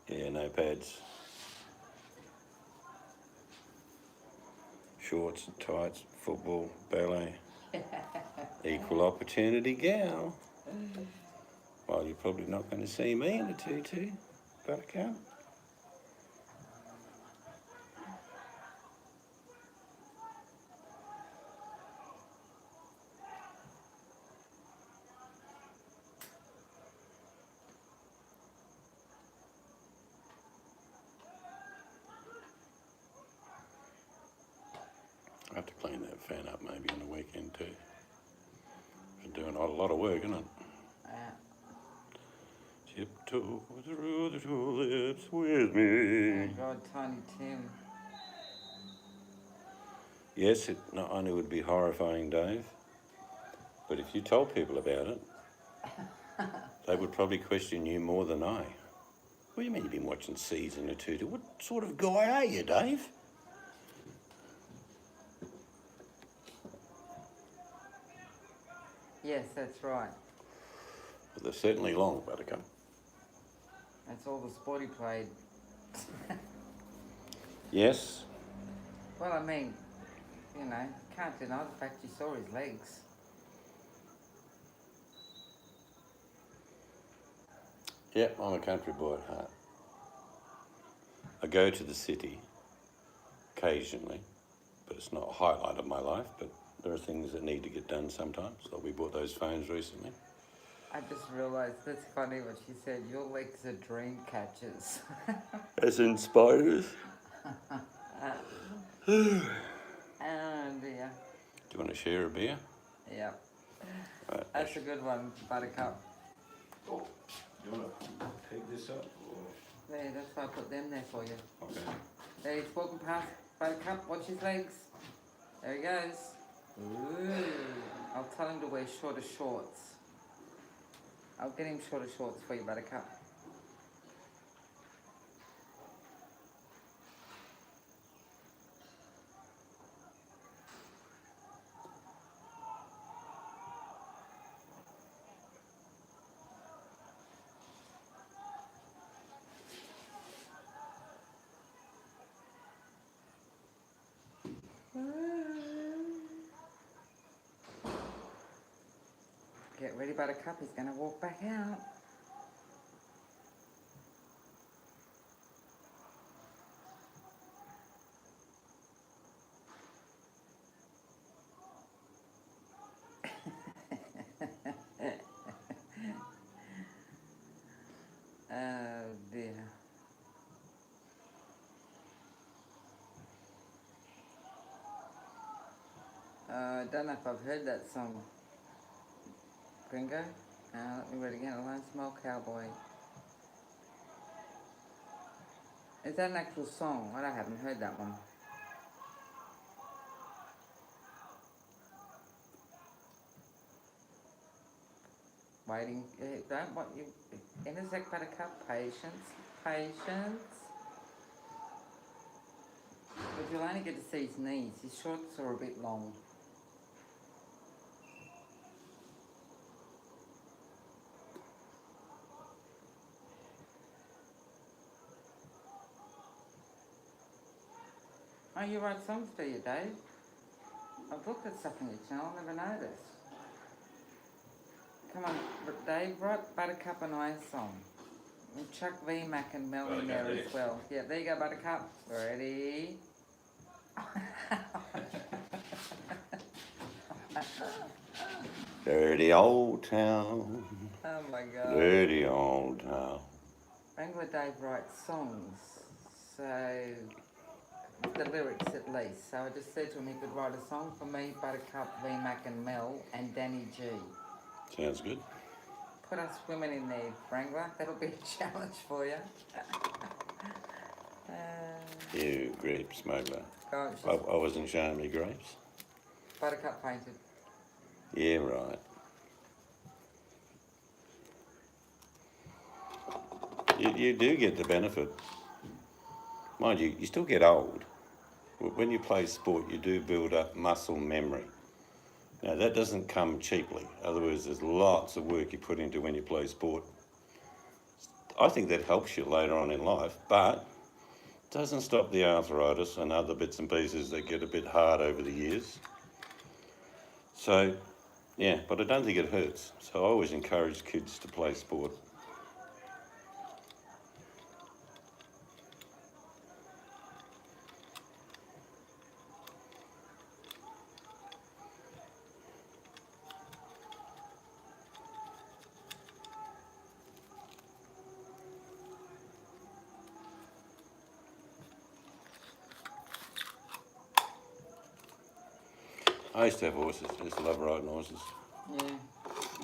Yeah, no pads. Shorts, tights, football, ballet. Equal opportunity gal. Well, you're probably not going to see me in a tutu, Buttercup. I have to clean that fan up maybe on the weekend too. Been doing a lot of work, isn't it? Tiptoe through the tulips with Oh me. God, Tiny Tim. Yes, I knew it would be horrifying, Dave. But if you told people about it, they would probably question you more than I. What do you mean you've been watching Seeds in a tutu? What sort of guy are you, Dave? Yes, that's right. Well, they're certainly long, Buttercup. That's all the sport he played. Yes? Well, I mean, you know, can't deny the fact you saw his legs. Yeah, I'm a country boy at heart. I go to the city occasionally, but it's not a highlight of my life, but there are things that need to get done sometimes. Like we bought those phones recently. I just realised that's funny what she said. Your legs are dream catchers. As in spiders. Oh dear. Do you want to share a beer? Yeah, Right, that's a good one, Buttercup. Oh, do you want to take this up? There, that's why I put them there for you. Okay. There he's walking past Buttercup. Watch his legs. There he goes. Ooh. I'll tell him to wear shorter shorts. I'll get him shorter shorts for you, Buttercup. Get ready, Buttercup. He's going to walk back out. Oh dear. I don't know if I've heard that song. Gringo? Let me read it again. A Lone Small Cowboy. Is that an actual song? I haven't heard that one. Waiting. Don't want you. In a sec, Buttercup. Patience. Patience. But you'll only get to see his knees. His shorts are a bit long. Oh, you write songs, do you, Dave? I've looked at stuff on your channel, never noticed. Come on, Dave, write Buttercup and I a song. And Chuck V, Mac and Mel in there as well. Yeah, there you go, Buttercup. Ready? Dirty old town. Oh my God. Dirty old town. Wrangler Dave writes songs, so the lyrics at least. So I just said to him he could write a song for me, Buttercup, V, Mac and Mel, and Danny G. Sounds good. Put us women in there, Wrangler. That'll be a challenge for you. You grape smuggler. Gosh, I wasn't showing me grapes. Buttercup painted. Yeah, right. You do get the benefit. Mind you, you still get old. When you play sport, you do build up muscle memory. Now, that doesn't come cheaply. In other words, there's lots of work you put into when you play sport. I think that helps you later on in life, but doesn't stop the arthritis and other bits and pieces that get a bit hard over the years. So, yeah, but I don't think it hurts. So I always encourage kids to play sport. I used to have horses. I used to love riding horses. Yeah,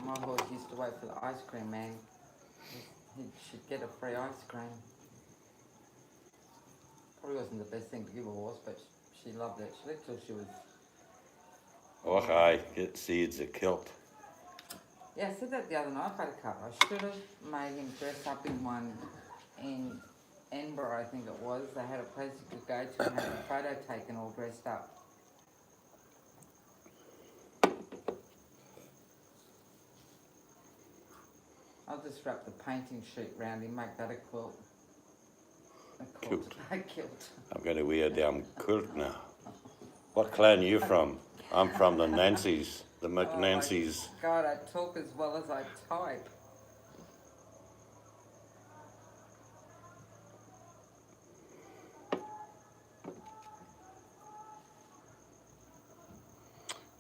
my horse used to wait for the ice cream man. He should get a free ice cream. Probably wasn't the best thing to give a horse, but she loved it. She lived till she was... Okay, get seeds of kilt. Yeah, I said that the other night, Buttercup. I should have made him dress up in one in Edinburgh, I think it was. They had a place you could go to and have a photo taken all dressed up. I'll just wrap the painting sheet round him, make that a quilt. A quilt. Kilt. A kilt. I'm going to wear a damn kilt now. What clan are you from? I'm from the Nancys, the McNancys. Oh God, I talk as well as I type.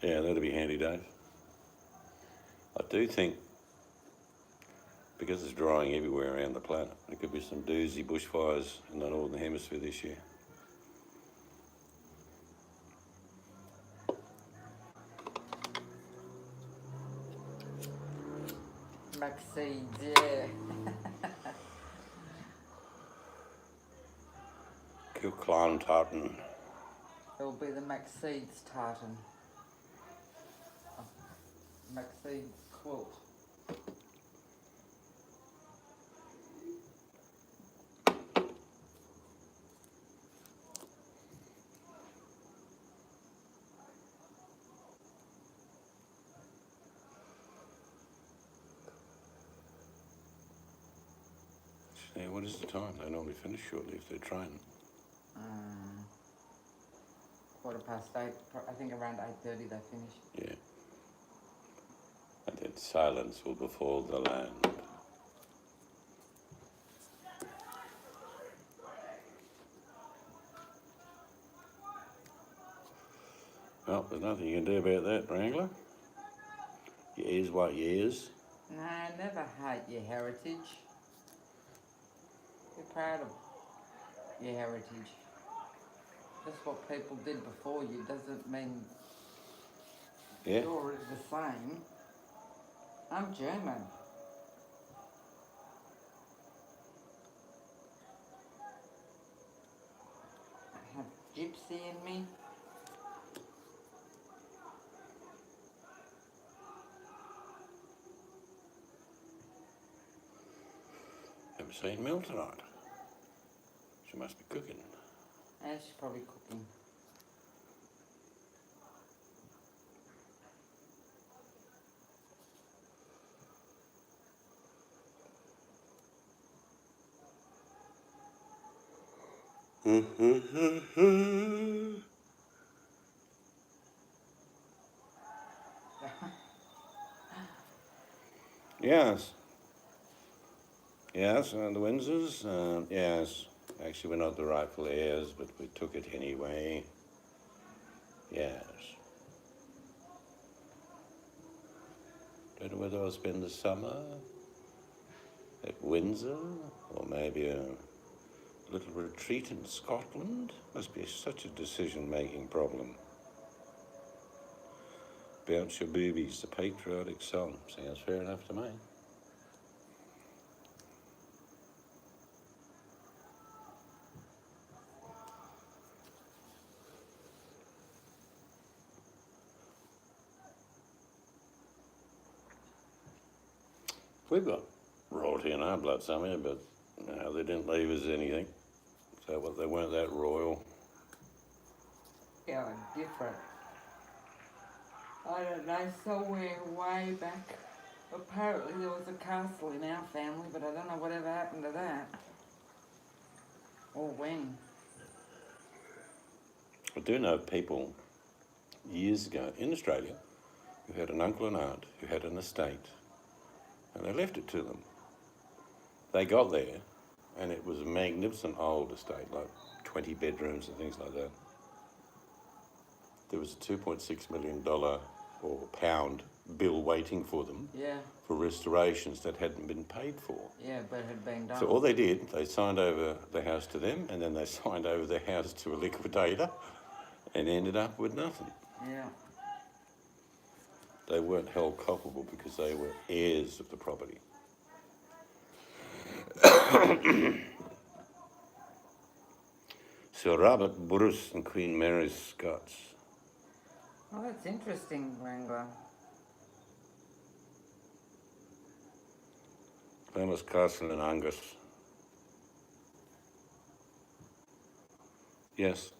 Yeah, that'd be handy, Dave. I do think because it's drying everywhere around the planet, there could be some doozy bushfires in the northern hemisphere this year. Mac seeds, yeah. Kilclan tartan. It'll be the Mac seeds tartan. Mac seeds quilt. Yeah, what is the time? They normally finish shortly if they're training. 8:15. I think around 8:30 they finish. Yeah. And then silence will befall the land. Well, there's nothing you can do about that, Wrangler. Your ears what yours. No, never hate your heritage. Be proud of your heritage. Just what people did before you doesn't mean Yeah? you're the same. I'm German. I have gypsy in me. Haven't seen Mel tonight. She must be cooking. And she's probably cooking. Yes. Yes, the Windsors, yes. Actually, we're not the rightful heirs, but we took it anyway. Yes. Don't know whether I'll spend the summer at Windsor, or maybe a little retreat in Scotland. Must be such a decision-making problem. Bounce Your Boobies, the patriotic song. Sounds fair enough to me. We've got royalty in our blood somewhere, but no, they didn't leave us anything. So what, they weren't that royal. Yeah, different. I don't know, somewhere way back. Apparently there was a castle in our family, but I don't know whatever happened to that. Or when. I do know people years ago in Australia who had an uncle and aunt who had an estate, and they left it to them. They got there, and it was a magnificent old estate, like 20 bedrooms and things like that. There was a $2.6 million or pound bill waiting for them Yeah, for restorations that hadn't been paid for. yeah, but it had been done. So all they did, they signed over the house to them, and then they signed over the house to a liquidator, and ended up with nothing. Yeah. They weren't held culpable because they were heirs of the property. Sir Robert Bruce and Queen Mary Scots. Oh, that's interesting, Wrangler. Famous castle in Angus. Yes.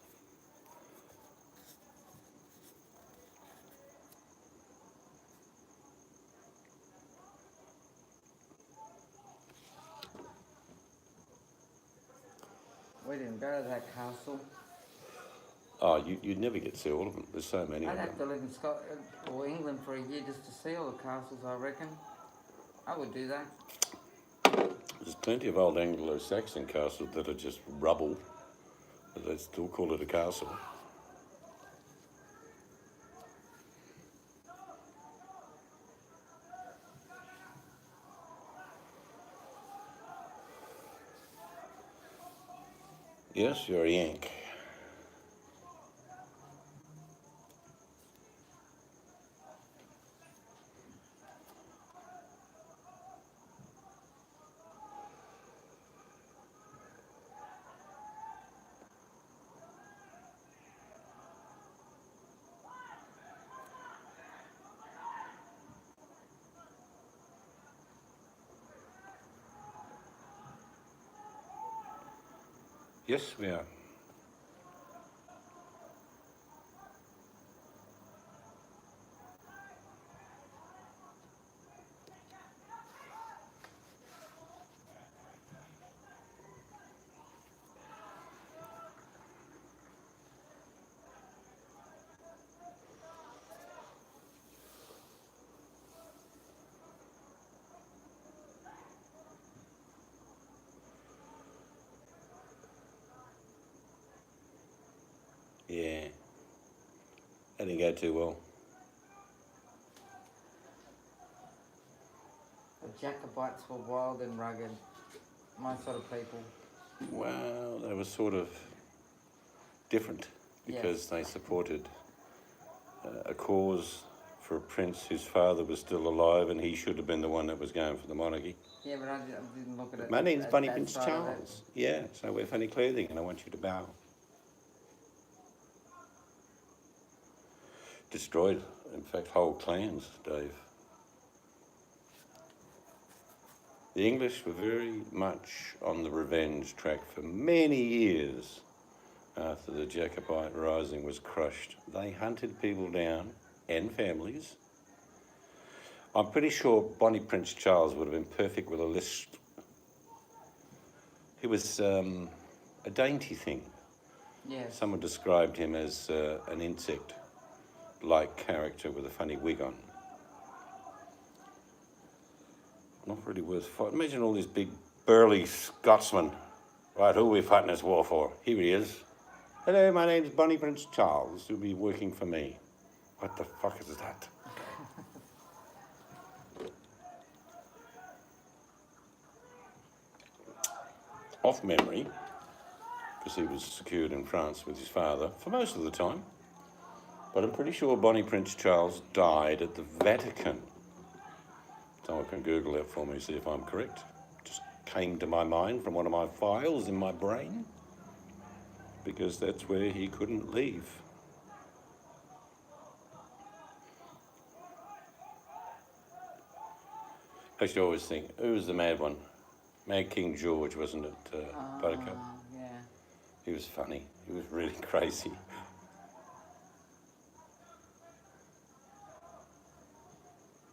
We didn't go to that castle. Oh, you'd never get to see all of them. There's so many I'd of have to them. live in Scotland or England for a year just to see all the castles, I reckon. I would do that. There's plenty of old Anglo-Saxon castles that are just rubble, but they still call it a castle. Yes, you're a Yank. Yes, we are. Yeah. That didn't go too well. The Jacobites were wild and rugged, my sort of people. Well, they were sort of different because Yes. they supported a cause for a prince whose father was still alive and he should have been the one that was going for the monarchy. Yeah, but I didn't look at it. My name's as Bonnie that Prince side of it. Charles. Yeah, so I wear funny clothing and I want you to bow. Destroyed, in fact, whole clans, Dave. The English were very much on the revenge track for many years after the Jacobite Rising was crushed. They hunted people down and families. I'm pretty sure Bonnie Prince Charles would have been perfect with a list. He was a dainty thing. Yes. Someone described him as an insect-like character with a funny wig on. Not really worth fighting. Imagine all these big burly Scotsmen. Right, who are we fighting this war for? Here he is. Hello, my name's Bonnie Prince Charles. You'll be working for me. What the fuck is that? Off memory, because he was secured in France with his father for most of the time. But I'm pretty sure Bonnie Prince Charles died at the Vatican. Someone can Google that for me, see if I'm correct. Just came to my mind from one of my files in my brain, because that's where he couldn't leave. I used to always think, who was the mad one? Mad King George, wasn't it, Buttercup? Yeah. He was funny. He was really crazy.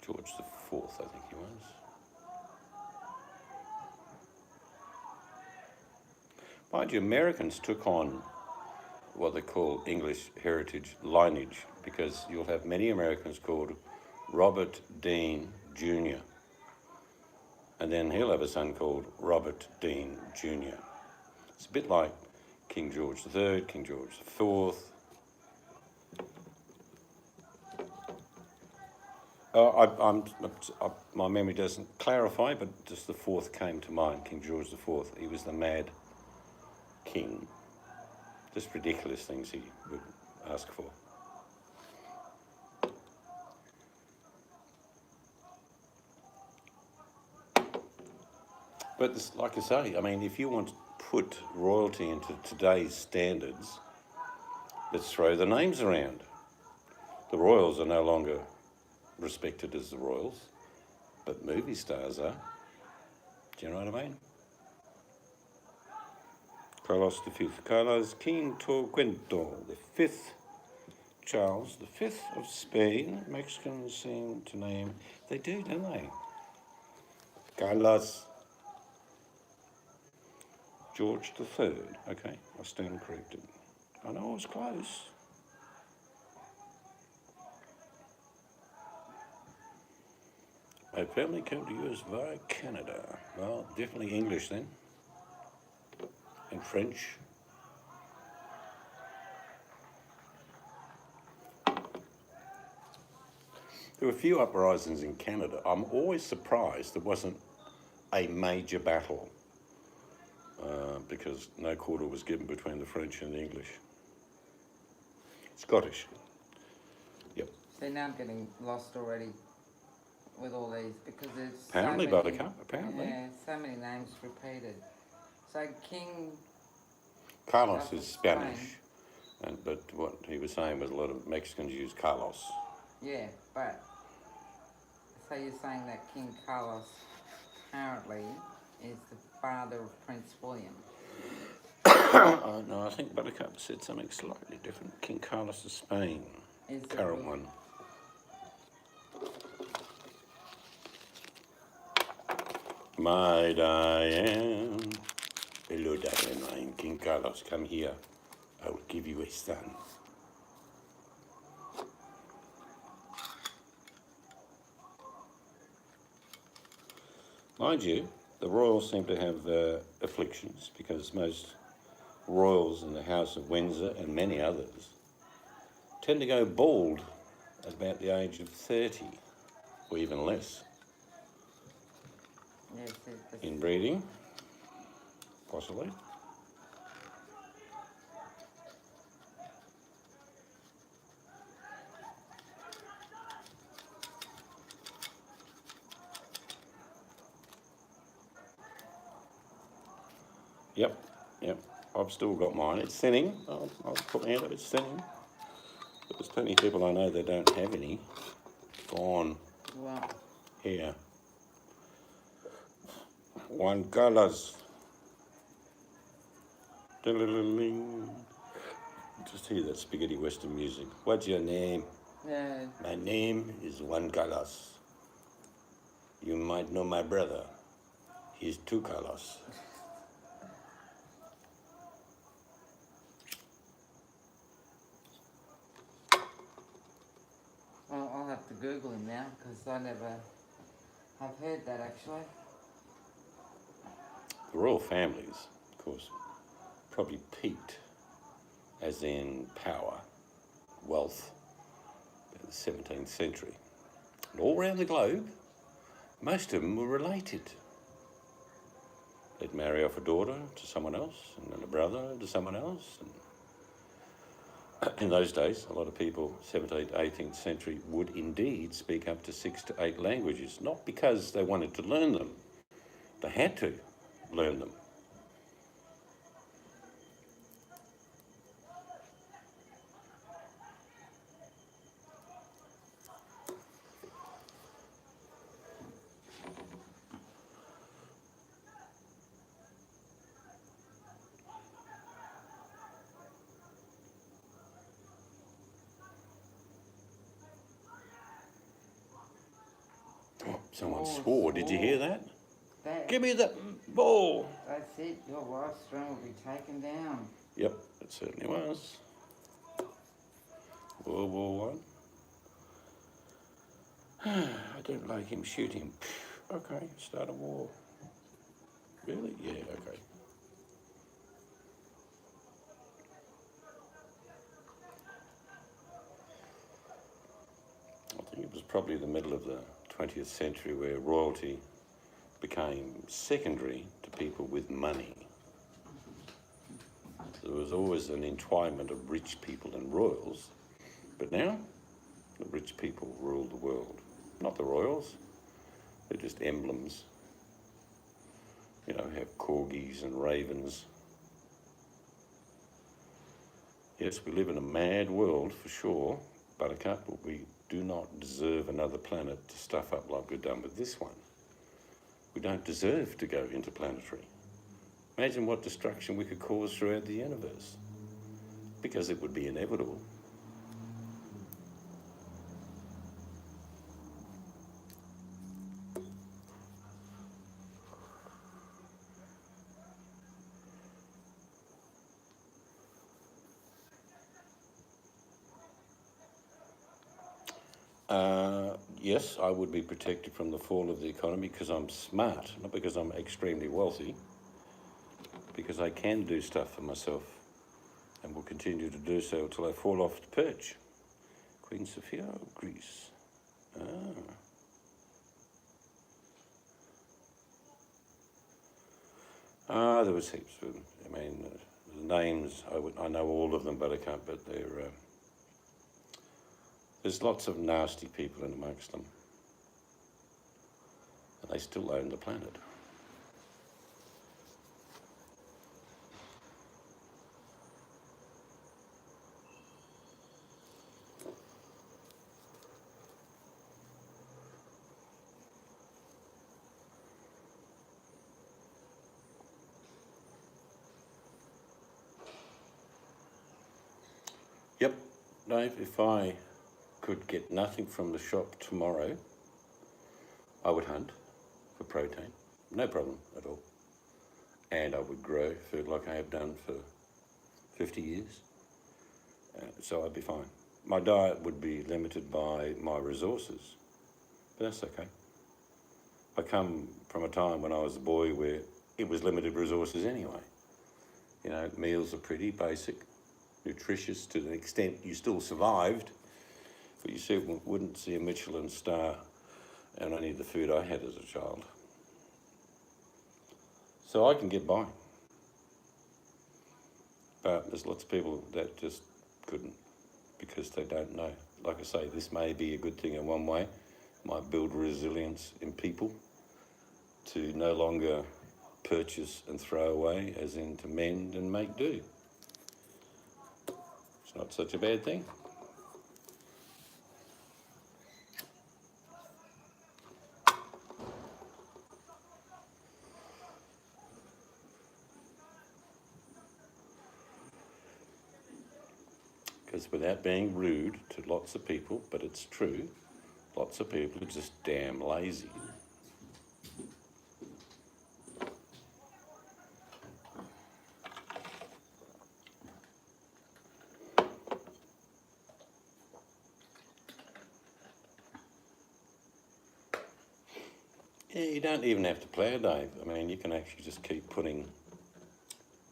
George the Fourth, I think he was. Mind you, Americans took on what they call English heritage lineage, because you'll have many Americans called Robert Dean Jr. And then he'll have a son called Robert Dean Jr. It's a bit like King George III, King George IV. My memory doesn't clarify, but just the fourth came to mind, King George IV. He was the mad king. Just ridiculous things he would ask for. But this, like I say, I mean, if you want to put royalty into today's standards, let's throw the names around. The royals are no longer respected as the royals, but movie stars are. Do you know what I mean? Carlos V. Carlos Quinto V. Charles V of Spain. Mexicans seem to name. They do, don't they? Carlos. George III. Okay, I stand corrected. I know I was close. My family came to US via Canada. Well, definitely English then. And French. There were a few uprisings in Canada. I'm always surprised there wasn't a major battle because no quarter was given between the French and the English. Scottish. Yep. See, now I'm getting lost already with all these because there's Apparently, so many, Buttercup, apparently. Yeah, so many names repeated. So King Carlos Of is Spain. Spanish, but what he was saying was a lot of Mexicans use Carlos. Yeah, but so you're saying that King Carlos apparently is the father of Prince William. No, I think Buttercup said something slightly different. King Carlos of Spain, Is the current re- one. My Diane. Hello, Diane. I'm King Carlos. Come here. I will give you a son. Mind you, the royals seem to have afflictions because most royals in the House of Windsor and many others tend to go bald at about the age of 30 or even less. Yes, it's Inbreeding, possibly. Yep. I've still got mine. It's thinning. I'll put my hand up. It's thinning. But there's plenty of people I know that don't have any. Gone. well, Here. Juan Carlos. Ding. Just hear that spaghetti western music. What's your name? yeah, My name is Juan Carlos. You might know my brother. He's two Carlos. well, I'll have to Google him now because I never have heard that actually. The royal families, of course, probably peaked, as in power, wealth, in the 17th century. And all around the globe, most of them were related. They'd marry off a daughter to someone else, and then a brother to someone else. And in those days, a lot of people, 17th, 18th century, would indeed speak up to 6 to 8 languages, not because they wanted to learn them. They had to learn them. Someone Oh, swore. Did you hear that? That, Give me the ball. That's it. Your wife's throne will be taken down. Yep, it certainly was. World War I. I don't like him shooting. Okay, start a war. Really? Yeah, okay. I think it was probably the middle of the 20th century where royalty became secondary to people with money. There was always an entwinement of rich people and royals, but now the rich people rule the world. Not the royals, they're just emblems. You know, have corgis and ravens. Yes, we live in a mad world for sure, Buttercup, but we do not deserve another planet to stuff up like we've done with this one. We don't deserve to go interplanetary. Imagine what destruction we could cause throughout the universe, because it would be inevitable. Yes, I would be protected from the fall of the economy because I'm smart, not because I'm extremely wealthy, because I can do stuff for myself and will continue to do so until I fall off the perch. Queen Sophia of Greece. There was heaps of them. I mean, the names, I know all of them, but I can't, but there's lots of nasty people in amongst them. And they still own the planet. Yep, Dave, if I could get nothing from the shop tomorrow, I would hunt for protein, no problem at all. And I would grow food like I have done for 50 years, so I'd be fine. My diet would be limited by my resources, but that's okay. I come from a time when I was a boy where it was limited resources anyway. You know, meals are pretty basic, nutritious to the extent you still survived, but you wouldn't see a Michelin star and only the food I had as a child. So I can get by. But there's lots of people that just couldn't because they don't know. Like I say, this may be a good thing in one way. It might build resilience in people to no longer purchase and throw away, as in to mend and make do. It's not such a bad thing. Because without being rude to lots of people, but it's true, lots of people are just damn lazy. Yeah, you don't even have to plough, Dave. I mean, you can actually just keep putting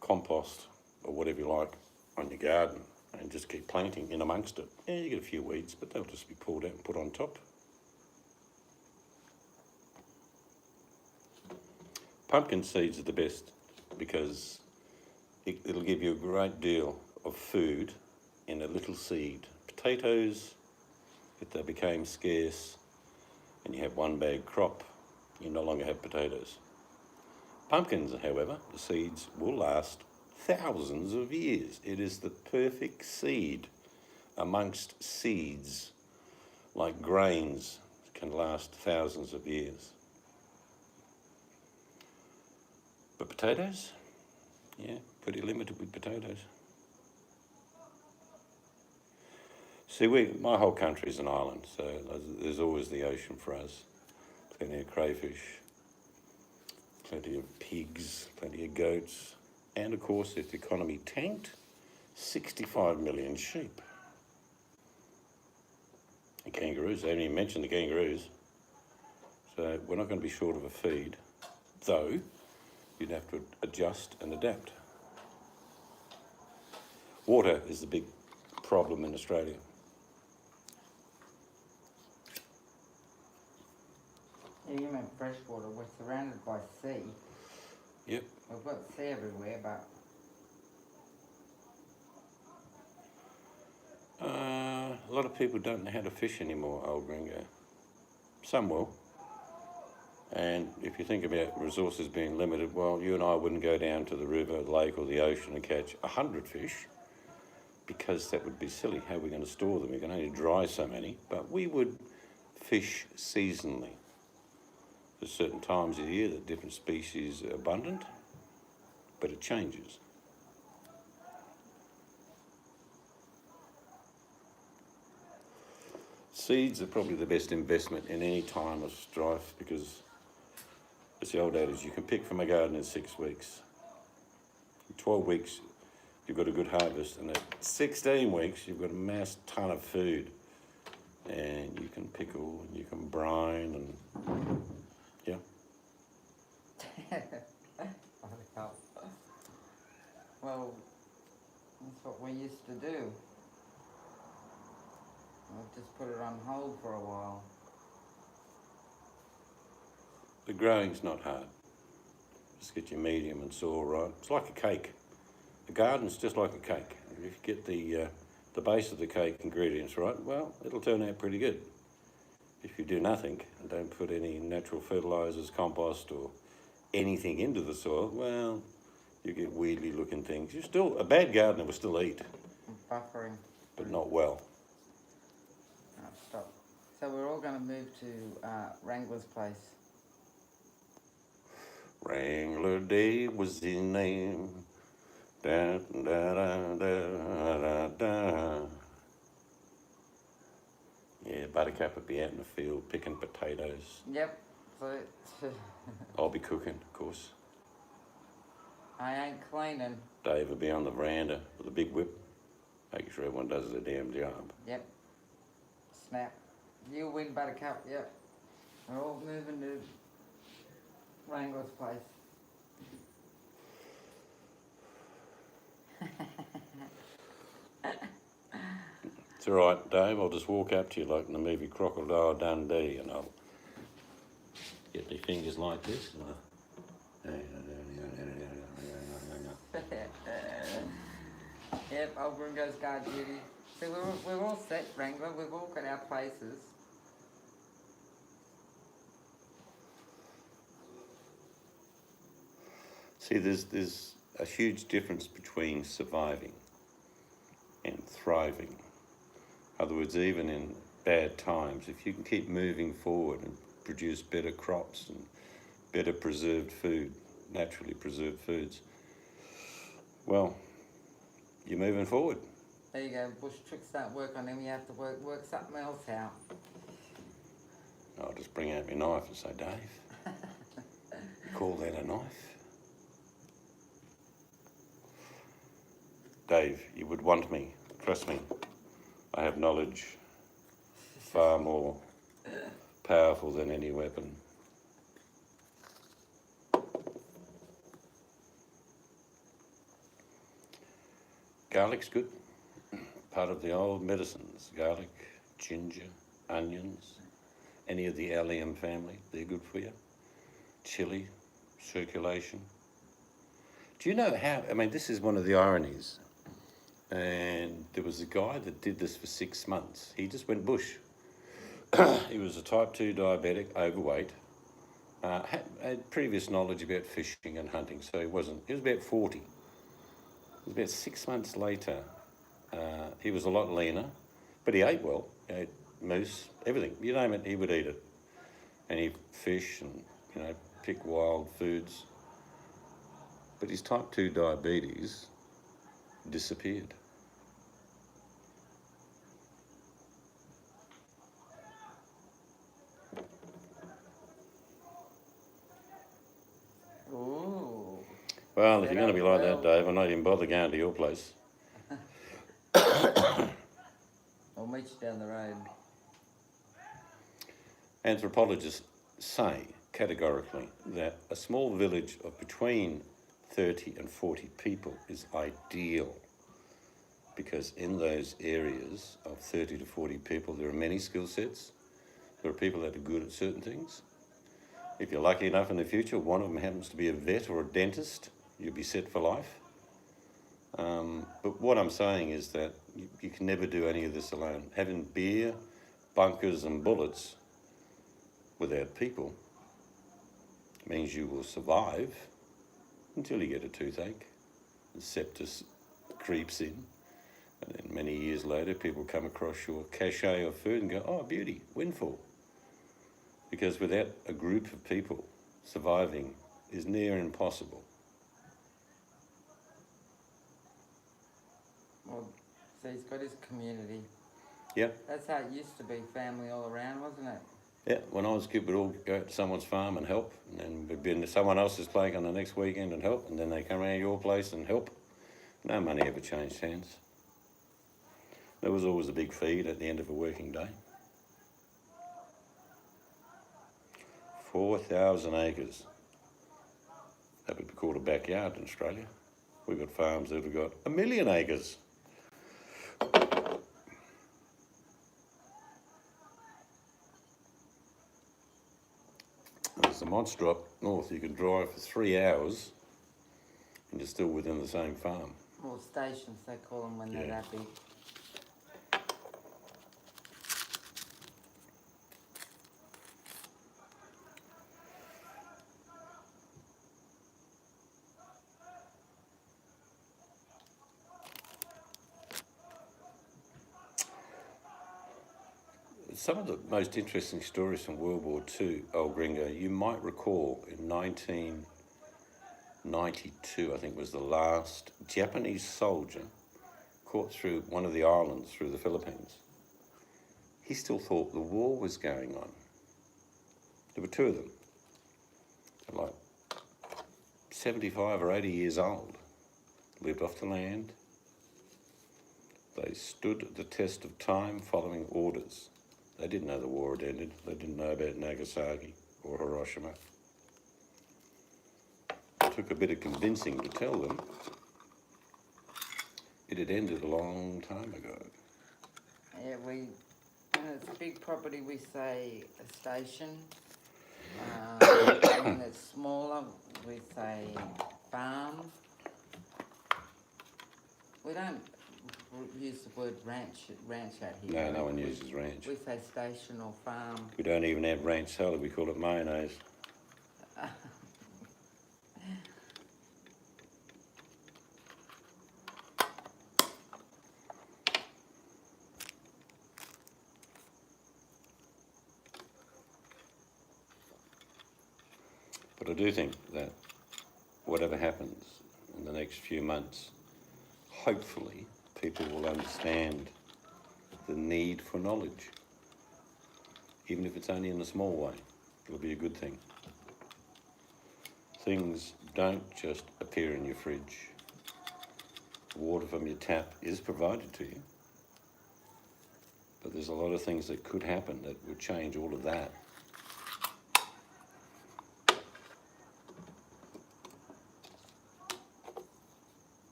compost or whatever you like on your garden and just keep planting in amongst it. Yeah, you get a few weeds, but they'll just be pulled out and put on top. Pumpkin seeds are the best because it'll give you a great deal of food in a little seed. Potatoes, if they became scarce and you have one bag crop, you no longer have potatoes. Pumpkins, however, the seeds will last thousands of years. It is the perfect seed amongst seeds, like grains, can last thousands of years. But potatoes, yeah, pretty limited with potatoes. See, my whole country is an island, so there's always the ocean for us. Plenty of crayfish, plenty of pigs, plenty of goats, and of course, if the economy tanked, 65 million sheep. And kangaroos, I haven't even mentioned the kangaroos. So we're not going to be short of a feed, though you'd have to adjust and adapt. Water is the big problem in Australia. Yeah, you meant freshwater. We're surrounded by sea. Yep. We've got sea everywhere, but A lot of people don't know how to fish anymore, old gringo. Some will. And if you think about resources being limited, well, you and I wouldn't go down to the river, the lake or the ocean and catch 100 fish because that would be silly. How are we going to store them? We can only dry so many, but we would fish seasonally. There's certain times of the year that different species are abundant, but it changes. Seeds are probably the best investment in any time of strife because it's the old adage, you can pick from a garden in 6 weeks. In 12 weeks, you've got a good harvest, and at 16 weeks, you've got a mass ton of food. And you can pickle, and you can brine, and yeah. well, that's what we used to do. We've just put it on hold for a while. The growing's not hard. Just get your medium and soil right. It's like a cake. A garden's just like a cake. If you get the base of the cake ingredients right, well, it'll turn out pretty good. If you do nothing and don't put any natural fertilisers, compost or anything into the soil, well, you get weirdly looking things. A bad gardener will still eat, Buffering. but not well. Oh, stop. So we're all going to move to Wrangler's place. Wrangler Day was his name. Da, da, da, da, da, da. Yeah, Buttercup would be out in the field picking potatoes. Yep. So I'll be cooking, of course. I ain't cleaning. Dave will be on the veranda with a big whip, making sure everyone does their damn job. Yep. Snap. You win, Buttercup. Yep. We're all moving to Wrangler's place. It's all right, Dave. I'll just walk up to you like in the movie Crocodile Dundee, and I'll get my fingers like this. And Yep, over and goes guard duty. See, we're all set, Wrangler. We've all got our places. See, there's a huge difference between surviving and thriving. In other words, even in bad times, if you can keep moving forward and produce better crops and better preserved food, naturally preserved foods, well, you're moving forward. There you go. Bush tricks don't work on them. You have to work something else out. I'll just bring out my knife and say, Dave, you call that a knife? Dave, you would want me. Trust me. I have knowledge far more powerful than any weapon. Garlic's good. Part of the old medicines. Garlic, ginger, onions, any of the allium family, they're good for you. Chili, circulation. Do you know how, this is one of the ironies. And there was a guy that did this for 6 months. He just went bush. He was a type 2 diabetic, overweight, had previous knowledge about fishing and hunting, so he was about 40. It was about 6 months later, he was a lot leaner, but he ate well. He ate moose, everything, you name it, he would eat it. And he'd fish and, pick wild foods. But his type 2 diabetes disappeared. Ooh. Well, if you're going to be like that, Dave, I'm not even bother going to your place. I'll meet you down the road. Anthropologists say categorically that a small village of between 30 and 40 people is ideal, because in those areas of 30 to 40 people there are many skill sets. There are people that are good at certain things. If you're lucky enough in the future, one of them happens to be a vet or a dentist, you'll be set for life. But what I'm saying is that you can never do any of this alone. Having beer, bunkers and bullets without people means you will survive until you get a toothache, the sepsis creeps in, and then many years later people come across your cachet of food and go, oh, beauty, windfall. Because without a group of people, surviving is near impossible. Well, so he's got his community. Yeah. That's how it used to be, family all around, wasn't it? Yeah, when I was a kid, we'd all go to someone's farm and help, and then we'd be in someone else's place on the next weekend and help, and then they come around your place and help. No money ever changed hands. There was always a big feed at the end of a working day. 4,000 acres. That would be called a backyard in Australia. We've got farms that have got 1 million acres. There's the mods drop north, you can drive for 3 hours and you're still within the same farm. Or stations, they call them when they're Yeah. that big. Some of the most interesting stories from World War II, old gringo, you might recall in 1992, I think was the last Japanese soldier caught through one of the islands through the Philippines. He still thought the war was going on. There were two of them, like 75 or 80 years old, lived off the land. They stood the test of time following orders. They didn't know the war had ended. They didn't know about Nagasaki or Hiroshima. It took a bit of convincing to tell them it had ended a long time ago. Yeah, when it's a big property, we say a station. When it's smaller, we say farm. We don't use the word ranch out here. No one uses ranch. We say station or farm. We don't even have ranch salad, we call it mayonnaise. But I do think that whatever happens in the next few months, hopefully people will understand the need for knowledge. Even if it's only in a small way, it'll be a good thing. Things don't just appear in your fridge. Water from your tap is provided to you. But there's a lot of things that could happen that would change all of that.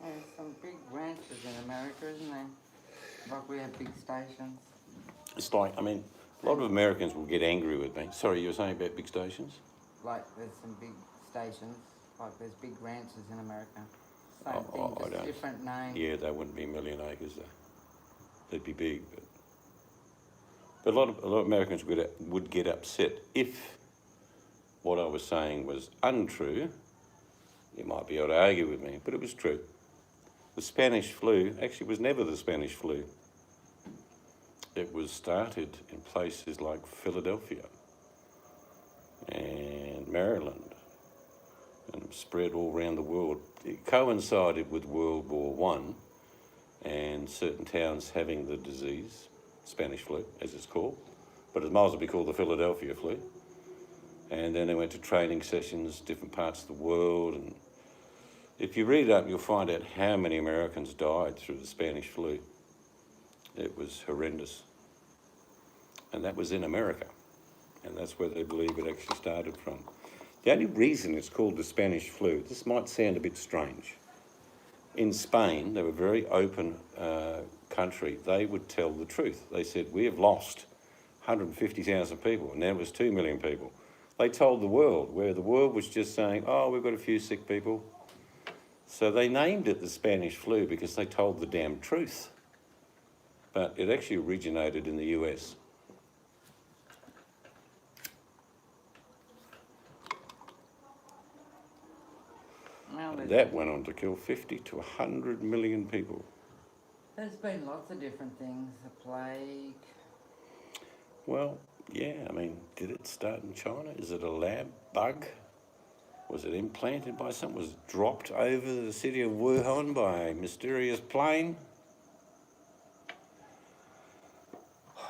There's some big ranches in America, isn't there? Like we have big stations. It's like, I mean, a lot of Americans will get angry with me. Sorry, you were saying about big stations? Like there's some big stations. Like there's big ranches in America. Same I thing, just don't- different name. Yeah, they wouldn't be a million acres though. They'd be big, but a lot of Americans would get upset if what I was saying was untrue. You might be able to argue with me, but it was true. The Spanish flu actually was never the Spanish flu. It was started in places like Philadelphia and Maryland and spread all around the world. It coincided with World War One and certain towns having the disease, Spanish flu, as it's called, but it might as well be called the Philadelphia flu. And then they went to training sessions, different parts of the world, and if you read it up, you'll find out how many Americans died through the Spanish flu. It was horrendous. And that was in America. And that's where they believe it actually started from. The only reason it's called the Spanish flu, this might sound a bit strange. In Spain, they were a very open country. They would tell the truth. They said, we have lost 150,000 people, and now it was 2 million people. They told the world, where the world was just saying, oh, we've got a few sick people. So they named it the Spanish flu because they told the damn truth. But it actually originated in the US. Well, And that went on to kill 50 to 100 million people. there's been lots of different things. The plague. Well, yeah, I mean, did it start in China? Is it a lab bug? Was it implanted by someone? Was it dropped over the city of Wuhan by a mysterious plane?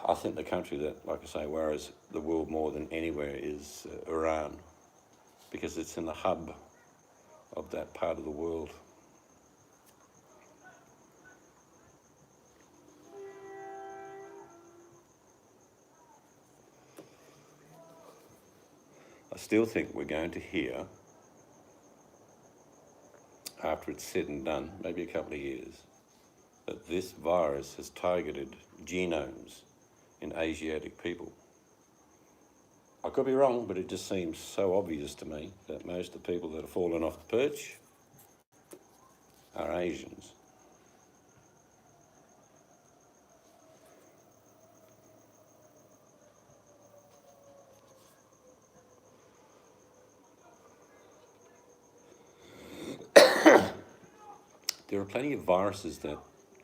I think the country that, like I say, worries the world more than anywhere is Iran, because it's in the hub of that part of the world. I still think we're going to hear, after it's said and done, maybe a couple of years, that this virus has targeted genomes in Asiatic people. I could be wrong, but it just seems so obvious to me that most of the people that have fallen off the perch are Asians. There are plenty of viruses that,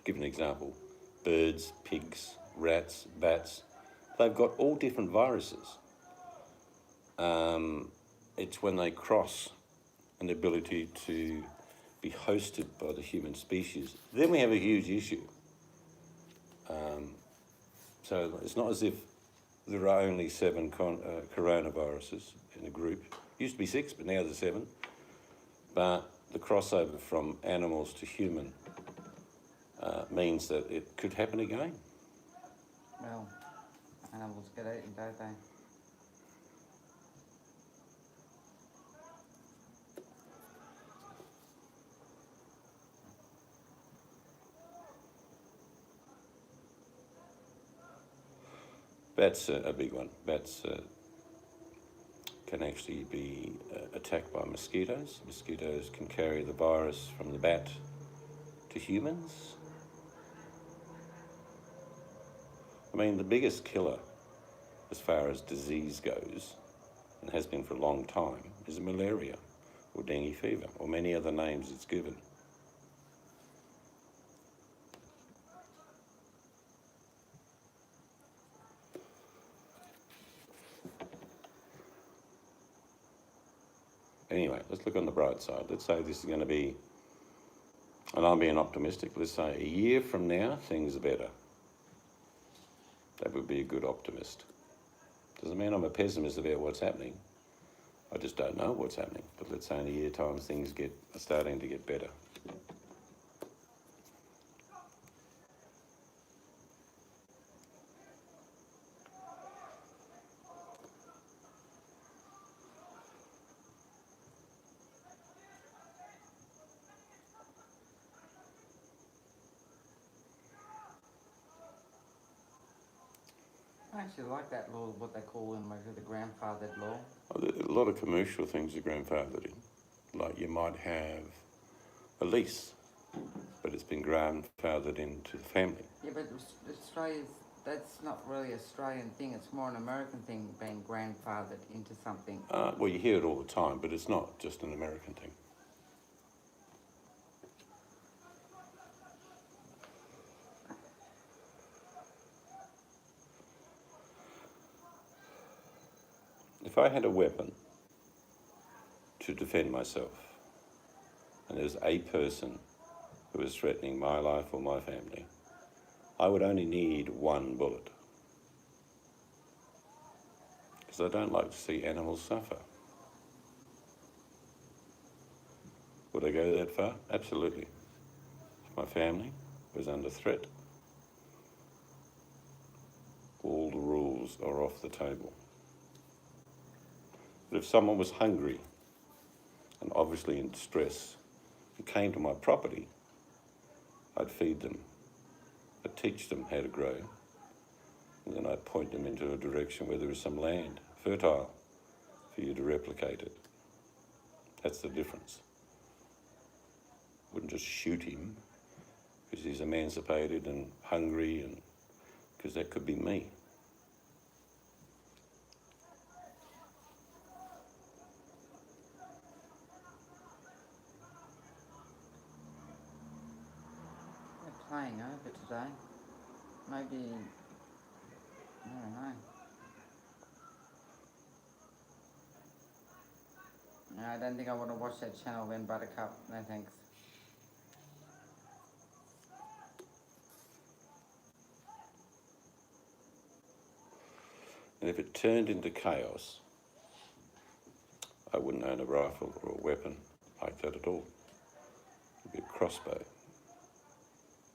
give an example, birds, pigs, rats, bats, they've got all different viruses. It's when they cross an ability to be hosted by the human species, then we have a huge issue. So it's not as if there are only 7 coronaviruses in a group. Used to be 6, but now there's 7. But the crossover from animals to human means that it could happen again. Well, animals get eaten, don't they? Bats a big one. Bats can actually be attacked by mosquitoes. Mosquitoes can carry the virus from the bat to humans. I mean, the biggest killer as far as disease goes, and has been for a long time, is malaria or dengue fever or many other names it's given. Anyway, let's look on the bright side. Let's say this is going to be, and I'm being optimistic, let's say a year from now, things are better. That would be a good optimist. Doesn't mean I'm a pessimist about what's happening. I just don't know what's happening. But let's say in a year's time, things are starting to get better. I actually like that law, what they call in America the grandfathered law. A lot of commercial things are grandfathered in. Like you might have a lease, but it's been grandfathered into the family. Yeah, but Australia's, that's not really an Australian thing, it's more an American thing, being grandfathered into something. Well, you hear it all the time, but it's not just an American thing. If I had a weapon to defend myself, and there's a person who is threatening my life or my family, I would only need 1 bullet. Because I don't like to see animals suffer. Would I go that far? Absolutely. If my family was under threat, all the rules are off the table. But if someone was hungry and obviously in distress and came to my property, I'd feed them. I'd teach them how to grow. And then I'd point them into a direction where there is some land, fertile, for you to replicate it. That's the difference. Wouldn't just shoot him because he's emancipated and hungry, and because that could be me. They're playing over today. Maybe, I don't know. No, I don't think I want to watch that channel then, Buttercup. No thanks. And if it turned into chaos, I wouldn't own a rifle or a weapon like that at all. It'd be a crossbow.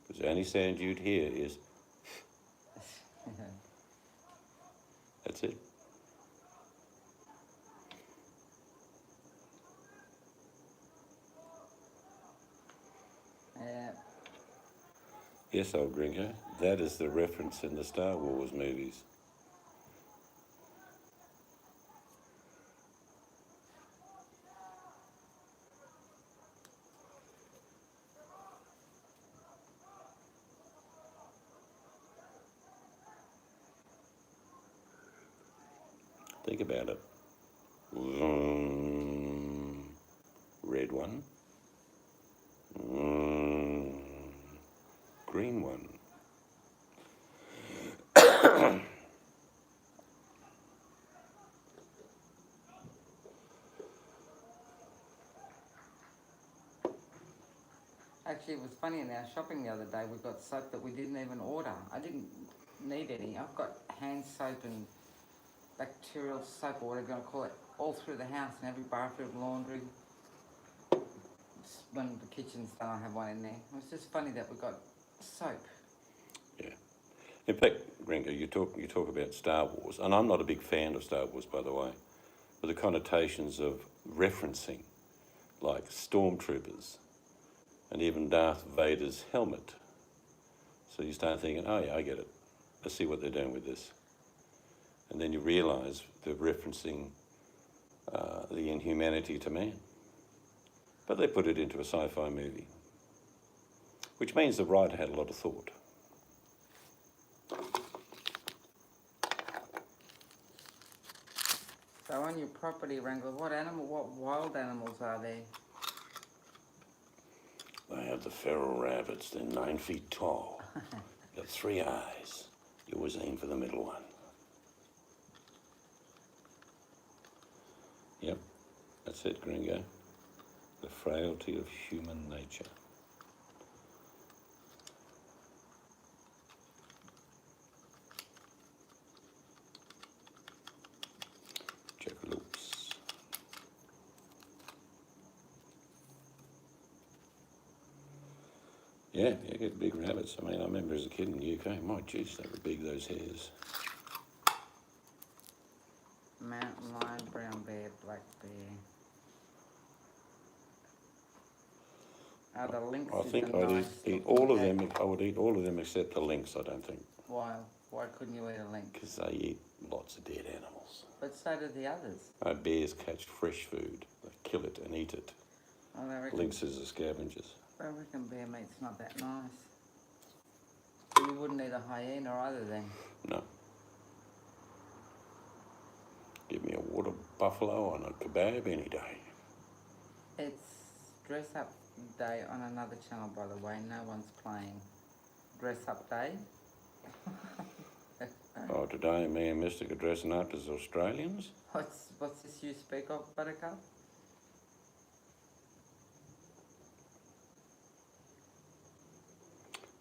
Because the only sound you'd hear is, that's it. Yes, old gringo, that is the reference in the Star Wars movies. Think about it. Vroom. Red one. Vroom. Green one. Actually, it was funny in our shopping the other day, we got soap that we didn't even order. I didn't need any. I've got hand soap and bacterial soap, or whatever you want to call it, all through the house, in every bathroom, laundry. When the kitchen's done, I have one in there. It was just funny that we got soap. Yeah. In fact, Gringo, you talk about Star Wars, and I'm not a big fan of Star Wars, by the way, but the connotations of referencing, like stormtroopers, and even Darth Vader's helmet. So you start thinking, oh yeah, I get it. Let's see what they're doing with this. And then you realise they're referencing the inhumanity to man. But they put it into a sci-fi movie, which means the writer had a lot of thought. So on your property, Wrangler, what wild animals are there? They have the feral rabbits. They're 9 feet tall. Got 3 eyes. You always aim for the middle one. Yep, that's it, Gringo. The frailty of human nature. Jackalopes. Yeah, you get big rabbits. I mean, I remember as a kid in the UK, my jeez, they were big, those hares. Mountain lion, brown bear, black bear. The lynx I is think the I'd nice eat looking all of cat. them. I would eat all of them except the lynx, I don't think, Why? Why couldn't you eat a lynx? because they eat lots of dead animals. But so do the others. Bears catch fresh food. They kill it and eat it. Well, I reckon, Lynxes are scavengers. I reckon bear meat's not that nice. So you wouldn't eat a hyena either then? No. Give me a water buffalo and a kebab any day. It's dress up day on another channel, by the way. No one's playing. Dress up day. Oh, today me and Mystic are dressing up as Australians. What's this you speak of, Buttercup?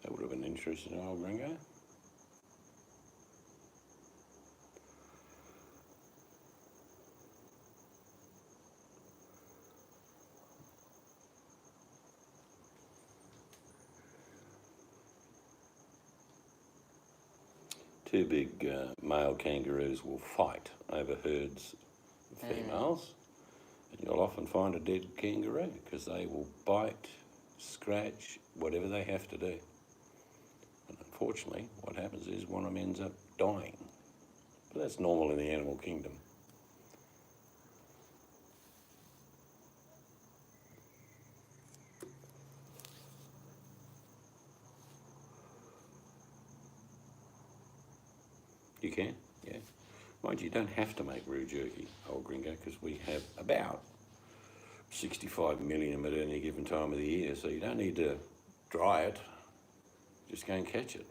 That would have been interesting, old Gringo. Two big male kangaroos will fight over herds of females, and you'll often find a dead kangaroo because they will bite, scratch, whatever they have to do. And unfortunately, what happens is one of them ends up dying. But that's normal in the animal kingdom. You can, yeah. Mind you, don't have to make raw jerky, old Gringo, because we have about 65 million at any given time of the year, so you don't need to dry it. Just go and catch it.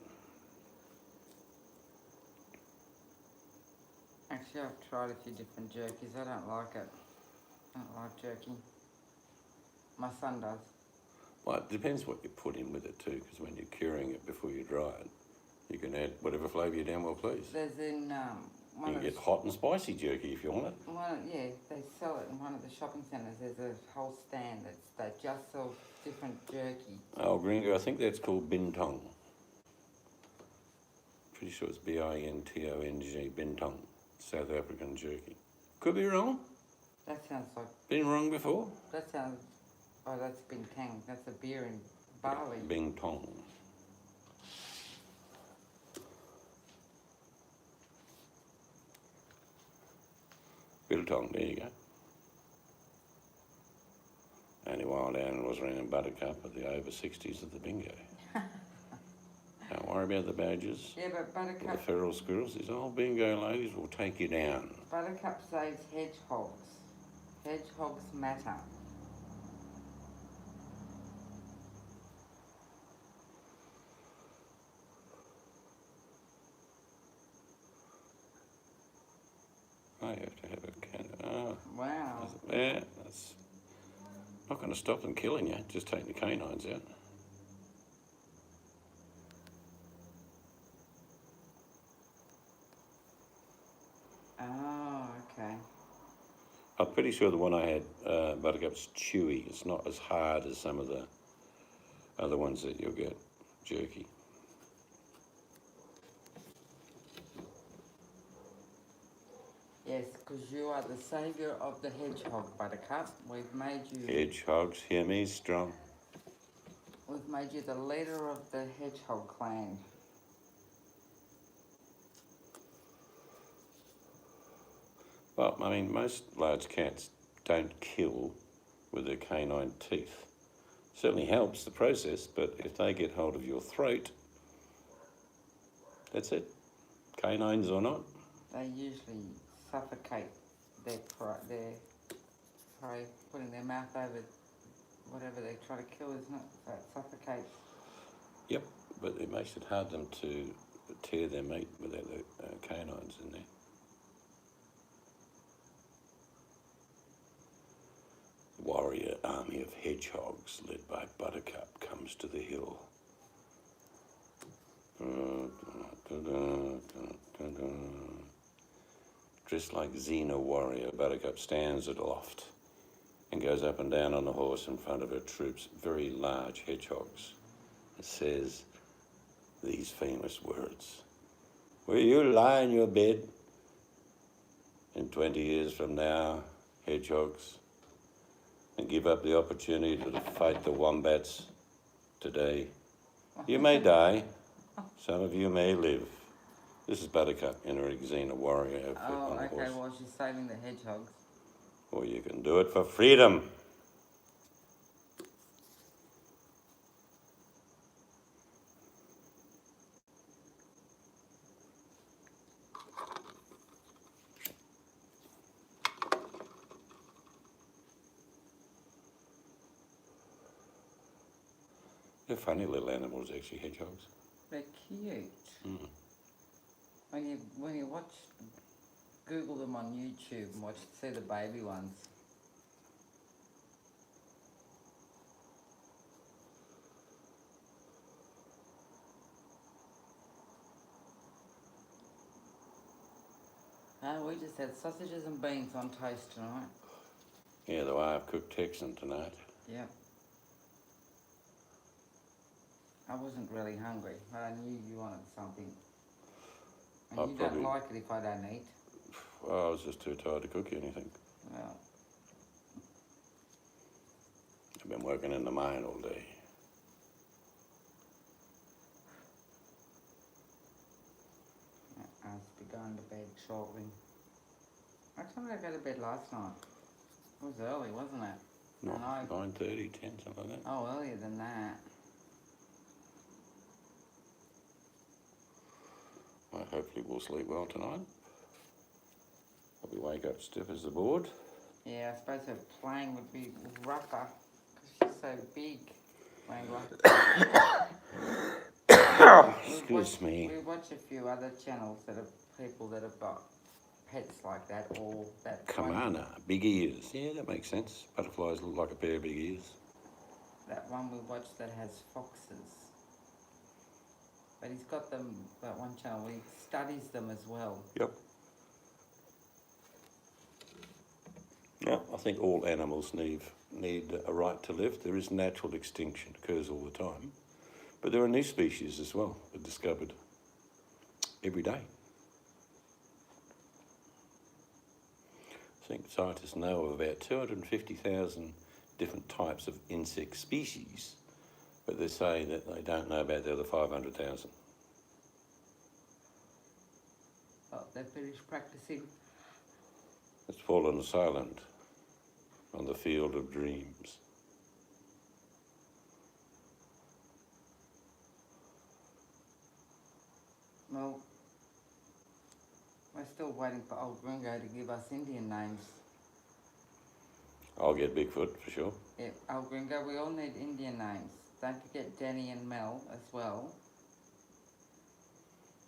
Actually, I've tried a few different jerkies. I don't like it. I don't like jerky. My son does. Well, it depends what you put in with it too, because when you're curing it before you dry it, you can add whatever flavour you damn well please. There's in You one can of get the hot and spicy jerky if you want it. yeah, they sell it in one of the shopping centres. There's a whole stand that just sells different jerky. Oh, Gringo, I think that's called bintong. Pretty sure it's B-I-N-T-O-N-G, bintong, South African jerky. Could be wrong. That sounds like Been wrong before. that sounds. Oh, that's bintang. That's a beer in Bali. Bintong. biltong, there you go. Only wild animals around Buttercup are the over 60s of the bingo. Don't worry about the badgers Yeah, but or the Buttercup, feral squirrels. These old bingo ladies will take you down. Buttercup saves hedgehogs. Hedgehogs matter. I have to have a can. Oh, Wow. yeah, that's not going to stop them killing you. Just take the canines out. Oh, okay. I'm pretty sure the one I had, Buttercup's chewy. It's not as hard as some of the other ones that you'll get jerky. Yes, because you are the saviour of the hedgehog, Buttercup. We've made you. Hedgehogs, hear me strong. We've made you the leader of the hedgehog clan. Well, I mean, most large cats don't kill with their canine teeth. Certainly helps the process, but if they get hold of your throat, that's it. Canines or not. They usually suffocate their prey, putting their mouth over whatever they try to kill, isn't it? So it suffocates. Yep, but it makes it hard them to tear their meat without the canines in there. Warrior army of hedgehogs led by Buttercup comes to the hill. Dressed like Xena warrior, Buttercup stands aloft and goes up and down on the horse in front of her troops, very large hedgehogs. It says these famous words: "Will you lie in your bed in 20 years from now, hedgehogs, and give up the opportunity to fight the wombats today? You may die, some of you may live." This is Buttercup in her Xena warrior outfit Oh, on the okay, horse. well, she's saving the hedgehogs. Or you can do it for freedom. They're funny little animals, actually, hedgehogs. They're cute. Mm. When you watch, Google them on YouTube and see the baby ones. We just had sausages and beans on toast tonight. Yeah, the way I've cooked Texan tonight. Yep. I wasn't really hungry, but I knew you wanted something. And I'll you probably- don't like it if I don't eat. Well, I was just too tired to cook anything. Well, I've been working in the mine all day. I must be going to bed shortly. What time did I go to bed last night? It was early, wasn't it? Not And I- 9:30, 10, something like that. Oh, earlier than that. Well, hopefully we'll sleep well tonight. Probably wake up stiff as a board. Yeah, I suppose her plane would be rougher because she's so big, Wrangler. Excuse me. We watch a few other channels that have people that have got pets like that, or that Kamana, big ears. Yeah, that makes sense. Butterflies look like a pair of big ears. That one we watched that has foxes. But he's got them, that one channel, he studies them as well. Yep. Yeah, I think all animals need a right to live. There is natural extinction, occurs all the time. But there are new species as well that are discovered every day. I think scientists know of about 250,000 different types of insect species, but they say that they don't know about the other 500,000. Oh, they finished practicing. It's fallen silent on the field of dreams. Well, we're still waiting for old Gringo to give us Indian names. I'll get Bigfoot for sure. Yeah, old Gringo, we all need Indian names. Don't forget Danny and Mel as well.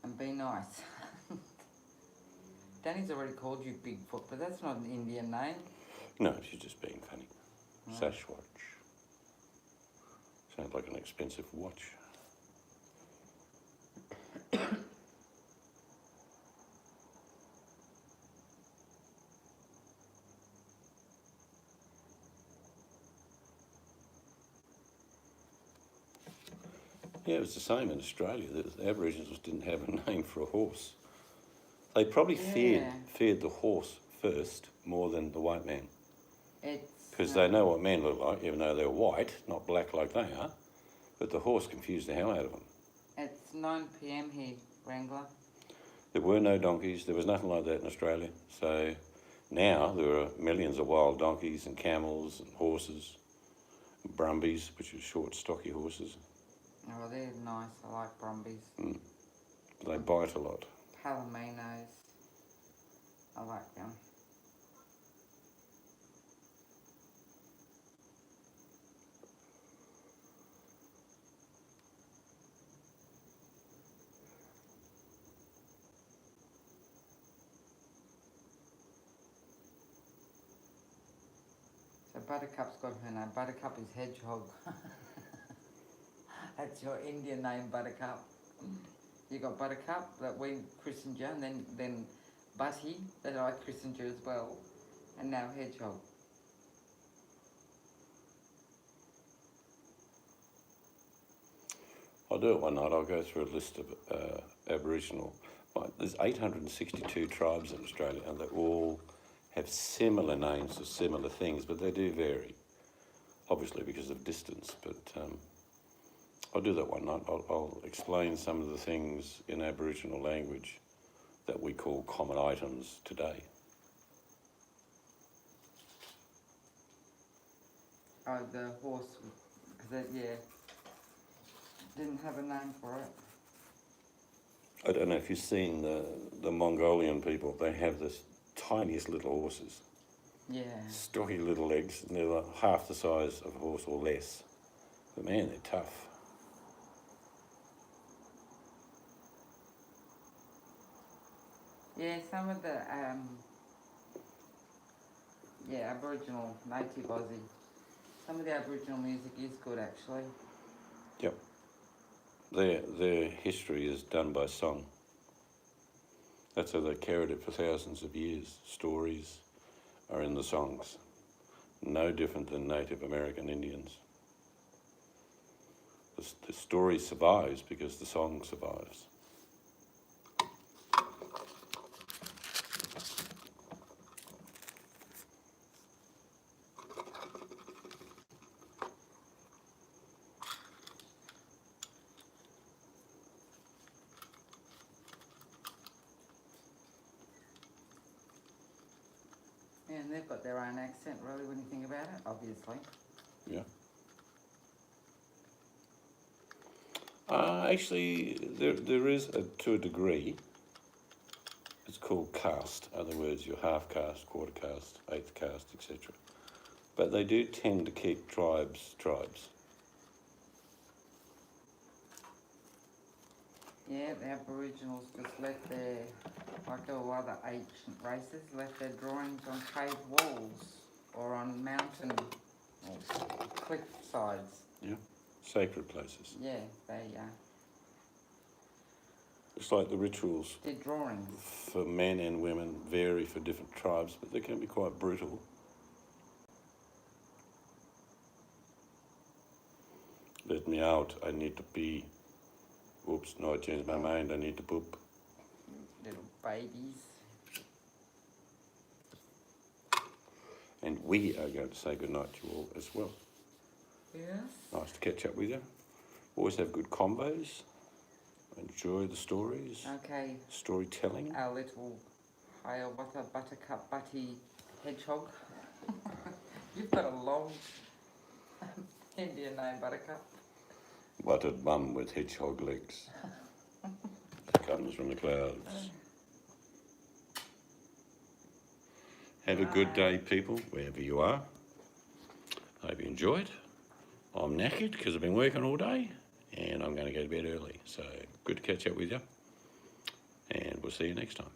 And be nice. Danny's already called you Bigfoot, but that's not an Indian name. No, she's just being funny. Sasquatch. Sounds like an expensive watch. Yeah, it was the same in Australia. The Aboriginals didn't have a name for a horse. They probably feared the horse first more than the white man. Because they know what men look like, even though they're white, not black like they are. But the horse confused the hell out of them. It's 9 p.m. here, Wrangler. There were no donkeys. There was nothing like that in Australia. So now there are millions of wild donkeys and camels and horses, and brumbies, which are short, stocky horses. Oh, they're nice. I like Brumbies. They bite a lot. Palominos. I like them. So Buttercup's got her name. Buttercup is Hedgehog. That's your Indian name, Buttercup. You got Buttercup that we christened you, and then Butty that I christened you as well, and now Hedgehog. I'll do it one night. I'll go through a list of Aboriginal. There's 862 tribes in Australia, and they all have similar names for similar things, but they do vary, obviously because of distance. But I'll do that one night. I'll explain some of the things in Aboriginal language that we call common items today. Oh, the horse, because didn't have a name for it. I don't know if you've seen the Mongolian people. They have this tiniest little horses. Yeah. Stocky little legs, and they're like half the size of a horse or less. But man, they're tough. Yeah, some of the Aboriginal, native Aussie. Some of the Aboriginal music is good actually. Yep. Their history is done by song. That's how they carried it for thousands of years. Stories are in the songs. No different than Native American Indians. The story survives because the song survives. Yeah, and they've got their own accent really when you think about it, obviously. Yeah. Actually, there is, to a degree, it's called caste. In other words, you're half caste, quarter caste, eighth caste, etc. But they do tend to keep tribes. Yeah, the Aboriginals just left their, like all other ancient races, left their drawings on cave walls or on mountain or cliff sides. Yeah. Sacred places. Yeah, they It's like the rituals did drawings. for men and women vary for different tribes, but they can be quite brutal. Let me out, I need to pee. Oops, no, I changed my mind, I need to poop. Little babies. And we are going to say goodnight to you all as well. Yes. Nice to catch up with you. Always have good combos. Enjoy the stories. Okay, Storytelling. our little Hiawatha Buttercup Butty Hedgehog. You've got a long Indian name, Buttercup. Buttered bum with hedgehog legs. Comes from the clouds. Have a good day, people, wherever you are. Hope you enjoyed. I'm knackered because I've been working all day and I'm going to go to bed early. So good to catch up with you, and we'll see you next time.